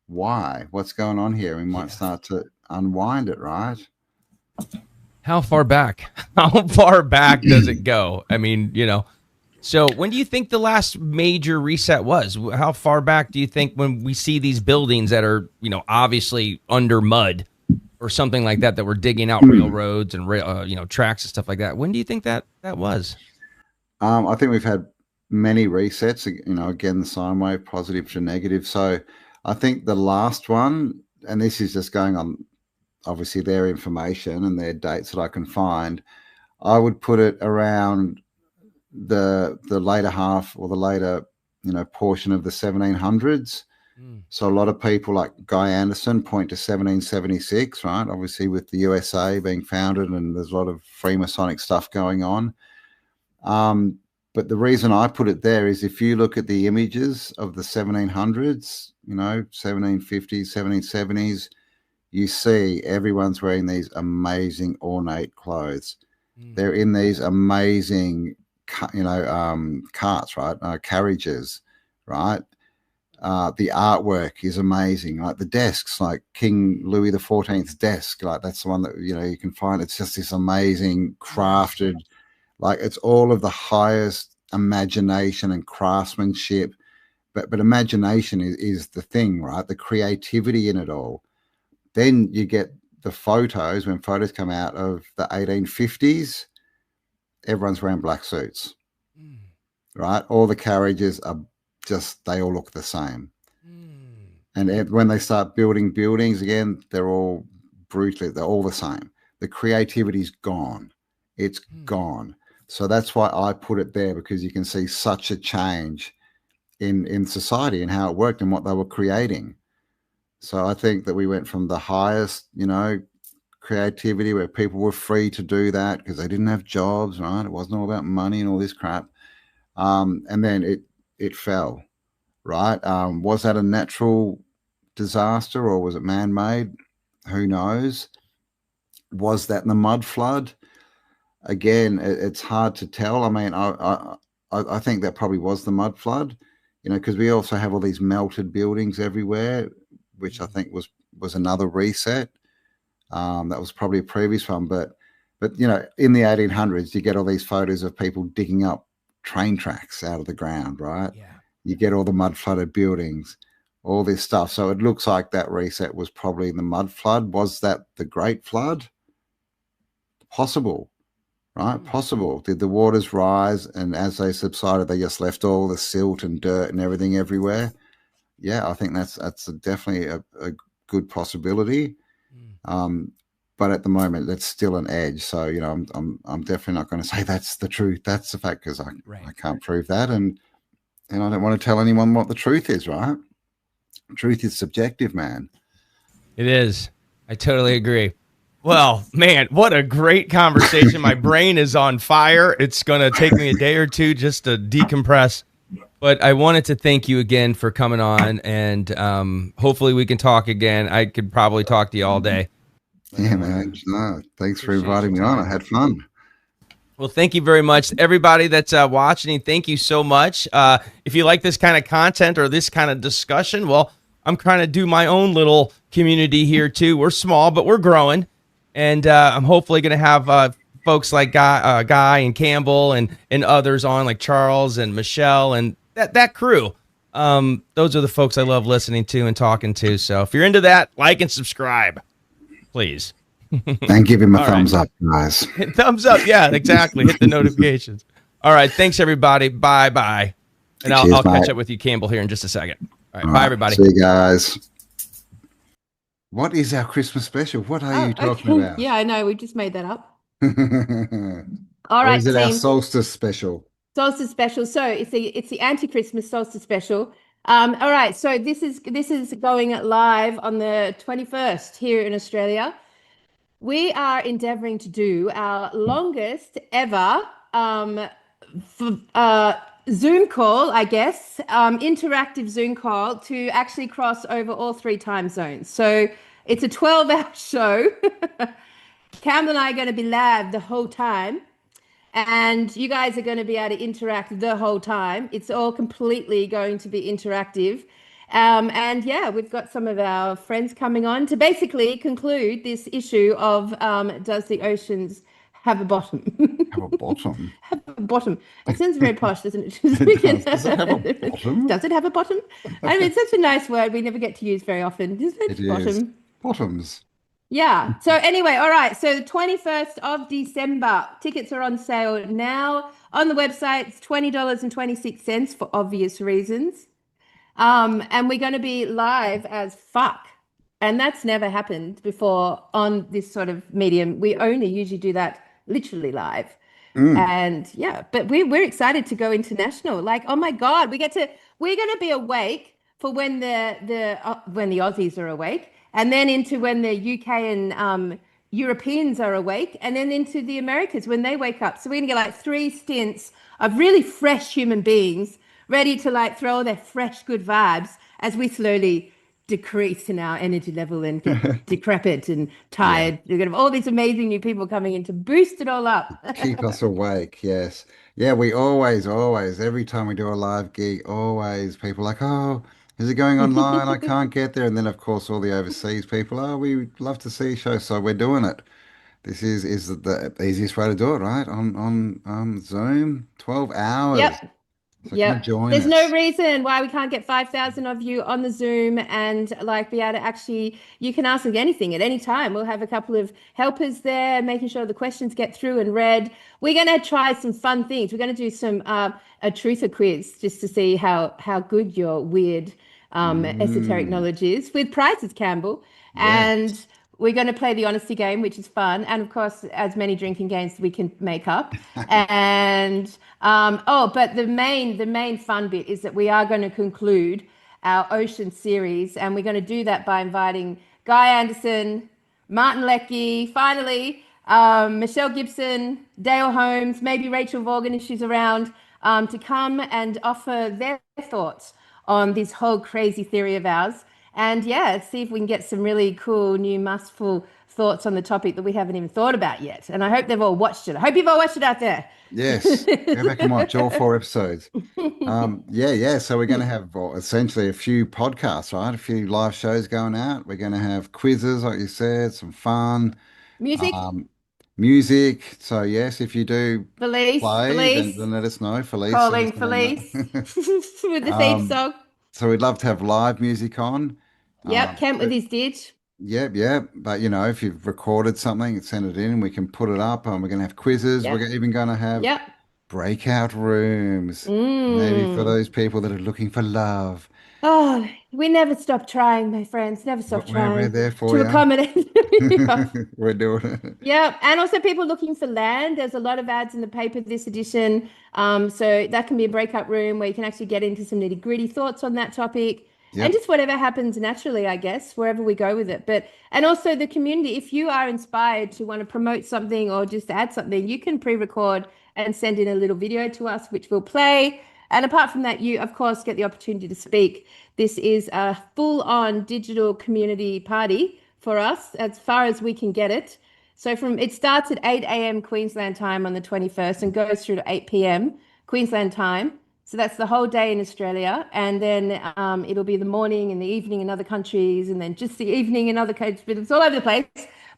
Why? What's going on here? We might start to unwind it, right? How far back? How far back does it go? I mean, So when do you think the last major reset was? How far back do you think when we see these buildings that are, obviously under mud or something like that we're digging out railroads and tracks and stuff like that? When do you think that was? I think we've had many resets, again, the sine wave, positive to negative. So I think the last one, and this is just going on, obviously, their information and their dates that I can find, I would put it around the later half or the later, portion of the 1700s. So a lot of people like Guy Anderson point to 1776, right? Obviously with the USA being founded and there's a lot of Freemasonic stuff going on. But the reason I put it there is if you look at the images of the 1700s, 1750s, 1770s, you see everyone's wearing these amazing ornate clothes. They're in these amazing, carts, right? Carriages, right? The artwork is amazing. Like the desks, like King Louis XIV's desk, like that's the one that, you can find. It's just this amazing crafted, like it's all of the highest imagination and craftsmanship. But imagination is the thing, right? The creativity in it all. Then you get the photos, when photos come out of the 1850s, everyone's wearing black suits, right? All the carriages are just, they all look the same. And when they start building buildings again, they're all the same. The creativity's gone. It's gone. So that's why I put it there, because you can see such a change in society and how it worked and what they were creating. So I think that we went from the highest, creativity where people were free to do that because they didn't have jobs, right? It wasn't all about money and all this crap. And then it fell, right? Was that a natural disaster or was it man-made? Who knows? Was that in the mud flood? Again, it's hard to tell. I mean, I think that probably was the mud flood, because we also have all these melted buildings everywhere, which I think was another reset. That was probably a previous one, but in the 1800s, you get all these photos of people digging up train tracks out of the ground, right? Yeah. You get all the mud flooded buildings, all this stuff. So it looks like that reset was probably the mud flood. Was that the Great Flood? Possible, right? Possible. Did the waters rise and as they subsided, they just left all the silt and dirt and everything everywhere? Yeah, I think that's definitely a good possibility. But at the moment, that's still an edge. So I'm definitely not going to say that's the truth. That's the fact, because I can't prove that, and I don't want to tell anyone what the truth is. Right? Truth is subjective, man. It is. I totally agree. Well, man, what a great conversation. My brain is on fire. It's going to take me a day or two just to decompress. But I wanted to thank you again for coming on, and hopefully we can talk again. I could probably talk to you all day. Yeah, man. No, thanks for inviting me on. I had fun. Well, thank you very much. Everybody that's watching, thank you so much. If you like this kind of content or this kind of discussion, well, I'm trying to do my own little community here too. We're small, but we're growing. And I'm hopefully going to have folks like Guy and Campbell and others on, like Charles and Michelle and that crew. Those are the folks I love listening to and talking to. So if you're into that, like and subscribe, please. And give him a thumbs up, guys. Hit thumbs up. Yeah, exactly. Hit the notifications. All right. Thanks, everybody. Bye-bye. And I'll catch up with you, Campbell, here in just a second. All right. Bye, everybody. See you guys. What is our Christmas special? What are you talking about? Yeah, I know. We just made that up. All right, or is it our solstice special? Solstice special. So it's the anti-Christmas solstice special. All right. So this is going live on the 21st here in Australia. We are endeavoring to do our longest ever Zoom call, I guess, interactive Zoom call to actually cross over all 3 time zones. So it's a 12-hour show. Cam and I are going to be live the whole time, and you guys are going to be able to interact the whole time. It's all completely going to be interactive. And yeah, we've got some of our friends coming on to basically conclude this issue of does the oceans have a bottom. Have a bottom. Have a bottom. It sounds very posh, doesn't it? It does. Does it have a bottom? Does it have a bottom? I mean, it's such a nice word we never get to use very often. Does it? It is. Bottom. Bottoms. Yeah. So anyway, all right. So the 21st of December, tickets are on sale now on the website. It's $20.26 for obvious reasons. And we're going to be live as fuck. And that's never happened before on this sort of medium. We only usually do that literally live. And yeah, but we're excited to go international. Like, oh my God, we're going to be awake for when the Aussies are awake, and then into when the UK and Europeans are awake, and then into the Americans when they wake up. So we're gonna get like 3 stints of really fresh human beings ready to like throw their fresh good vibes as we slowly decrease in our energy level and get decrepit and tired. We're gonna have all these amazing new people coming in to boost it all up. Keep us awake, yes. Yeah, we always, every time we do a live gig, always people like, oh, is it going online? I can't get there. And then, of course, all the overseas people, oh, we'd love to see a show, so we're doing it. This is the easiest way to do it, right? On Zoom, 12 hours. Yep. So come join There's us. no reason why we can't get 5,000 of you on the Zoom and like be able to actually, you can ask us anything at any time. We'll have a couple of helpers there, making sure the questions get through and read. We're going to try some fun things. We're going to do some a truther quiz just to see how good your weird esoteric knowledge is with prizes, Campbell. Yes. And we're going to play the honesty game, which is fun. And of course, as many drinking games we can make up. And, but the main fun bit is that we are going to conclude our ocean series. And we're going to do that by inviting Guy Anderson, Martin Leckie, finally, Michelle Gibson, Dale Holmes, maybe Rachel Vaughan if she's around, to come and offer their thoughts on this whole crazy theory of ours. And yeah, see if we can get some really cool, new, mustful thoughts on the topic that we haven't even thought about yet. And I hope they've all watched it. I hope you've all watched it out there. Yes, go back and watch all 4 episodes. Yeah. So we're going to have essentially a few podcasts, right? A few live shows going out. We're going to have quizzes, like you said, some fun. Music. Music. So yes, if you do Felice, play, then let us know. Felice. Calling Felice with the theme song. So we'd love to have live music on. Yep, Kent with his ditch. Yep. But if you've recorded something, send it in and we can put it up. And we're going to have quizzes. Yep. We're even going to have breakout rooms. Maybe for those people that are looking for love. Oh, we never stop trying, my friends. Never stop trying. We're there for to you. Accommodate. We're doing it. Yeah, and also people looking for land. There's a lot of ads in the paper this edition. So that can be a breakout room where you can actually get into some nitty-gritty thoughts on that topic. Yep. And just whatever happens naturally, I guess, wherever we go with it. And also the community, if you are inspired to want to promote something or just add something, you can pre-record and send in a little video to us, which we'll play. And apart from that, you, of course, get the opportunity to speak. This is a full-on digital community party for us, as far as we can get it. So it starts at 8 a.m. Queensland time on the 21st and goes through to 8 p.m. Queensland time. So that's the whole day in Australia. And then it'll be the morning and the evening in other countries, and then just the evening in other countries. But it's all over the place.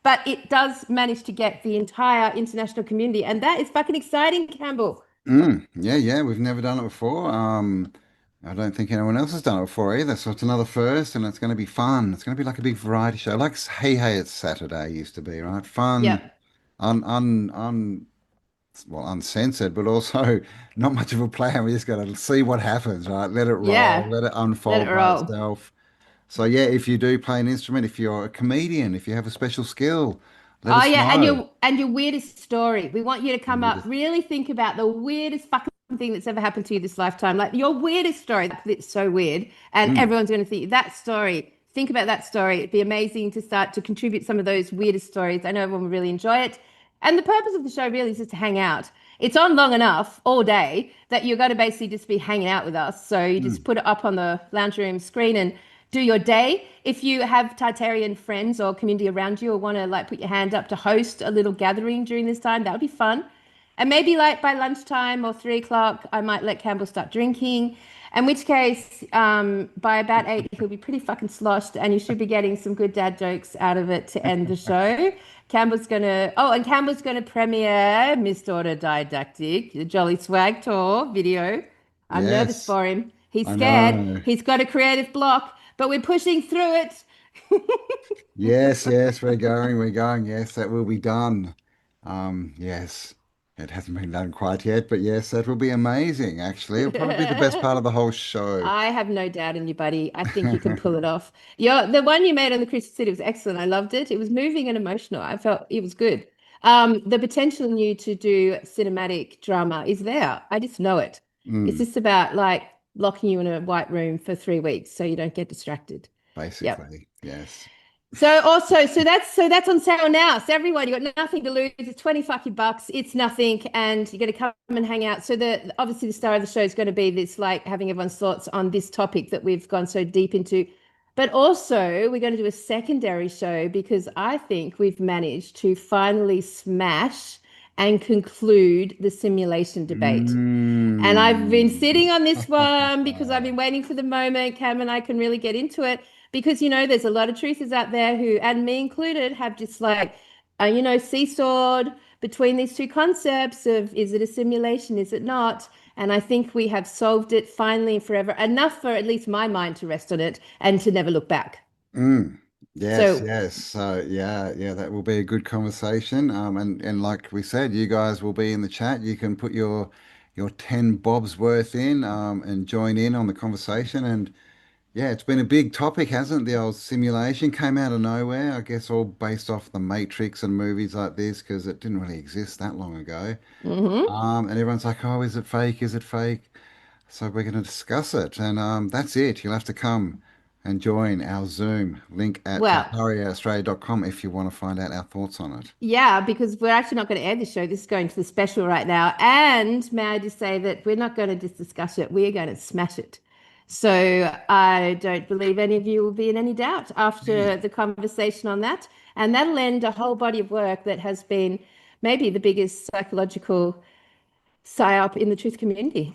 But it does manage to get the entire international community. And that is fucking exciting, Campbell. Yeah. We've never done it before. I don't think anyone else has done it before either. So it's another first, and it's going to be fun. It's going to be like a big variety show, like Hey It's Saturday used to be, right? Fun, uncensored, but also not much of a plan. We just got to see what happens, right? Let it roll, let it unfold by itself. So yeah, if you do play an instrument, if you're a comedian, if you have a special skill, let us know. And your weirdest story. We want you to come up, really think about the weirdest fucking thing that's ever happened to you this lifetime. Like your weirdest story. It's so weird. And everyone's going to think that story. Think about that story. It'd be amazing to start to contribute some of those weirdest stories. I know everyone will really enjoy it. And the purpose of the show really is just to hang out. It's on long enough all day that you're going to basically just be hanging out with us. So you just put it up on the lounge room screen and do your day. If you have Tartarian friends or community around you or want to like put your hand up to host a little gathering during this time, that would be fun. And maybe like by lunchtime or 3 o'clock, I might let Campbell start drinking. In which case, by about 8, he'll be pretty fucking sloshed, and you should be getting some good dad jokes out of it to end the show. Campbell's gonna premiere Missed Autodidactic, the Jolly Swag Tour video. I'm nervous Yes, for him. He's I scared. know. He's got a creative block, but we're pushing through it. Yes, yes, we're going. Yes, that will be done. Yes, it hasn't been done quite yet, but yes, that will be amazing, actually. It'll probably be the best part of the whole show. I have no doubt in you, buddy. I think you can pull it off. The one you made on the Christian City was excellent. I loved it. It was moving and emotional. I felt it was good. The potential in you to do cinematic drama is there. I just know it. It's Mm, just about like locking you in a white room for 3 weeks so you don't get distracted. Yep. basically, yes. So that's on sale now. So everyone, you got nothing to lose. It's 20 fucking bucks. It's nothing, and you're gonna come and hang out. So obviously the star of the show is going to be this, like having everyone's thoughts on this topic that we've gone so deep into. But also we're going to do a secondary show because I think we've managed to finally smash and conclude the simulation debate. And I've been Mm. sitting on this one because I've been waiting for the moment Cam and I can really get into it because, there's a lot of truthers out there who, and me included, have just like, seesawed between these two concepts of, is it a simulation? Is it not? And I think we have solved it finally and forever, enough for at least my mind to rest on it and to never look back. Mm. Yes, So yes. So yeah, yeah, that will be a good conversation. And like we said, you guys will be in the chat. You can put your 10 bobs worth in and join in on the conversation. And yeah, it's been a big topic, hasn't it? The old simulation came out of nowhere, I guess all based off the Matrix and movies like this, because it didn't really exist that long ago. mhm. And everyone's like, oh, is it fake? Is it fake? So we're going to discuss it. And that's it. You'll have to come and join our Zoom link at Well, tartariaaustralia.com if you want to find out our thoughts on it. yeah, because we're actually not going to air the show. This is going to the special right now. And may I just say that we're not going to just discuss it, we're going to smash it. So I don't believe any of you will be in any doubt after the conversation on that. And that'll end a whole body of work that has been maybe the biggest psychological psyop in the truth community.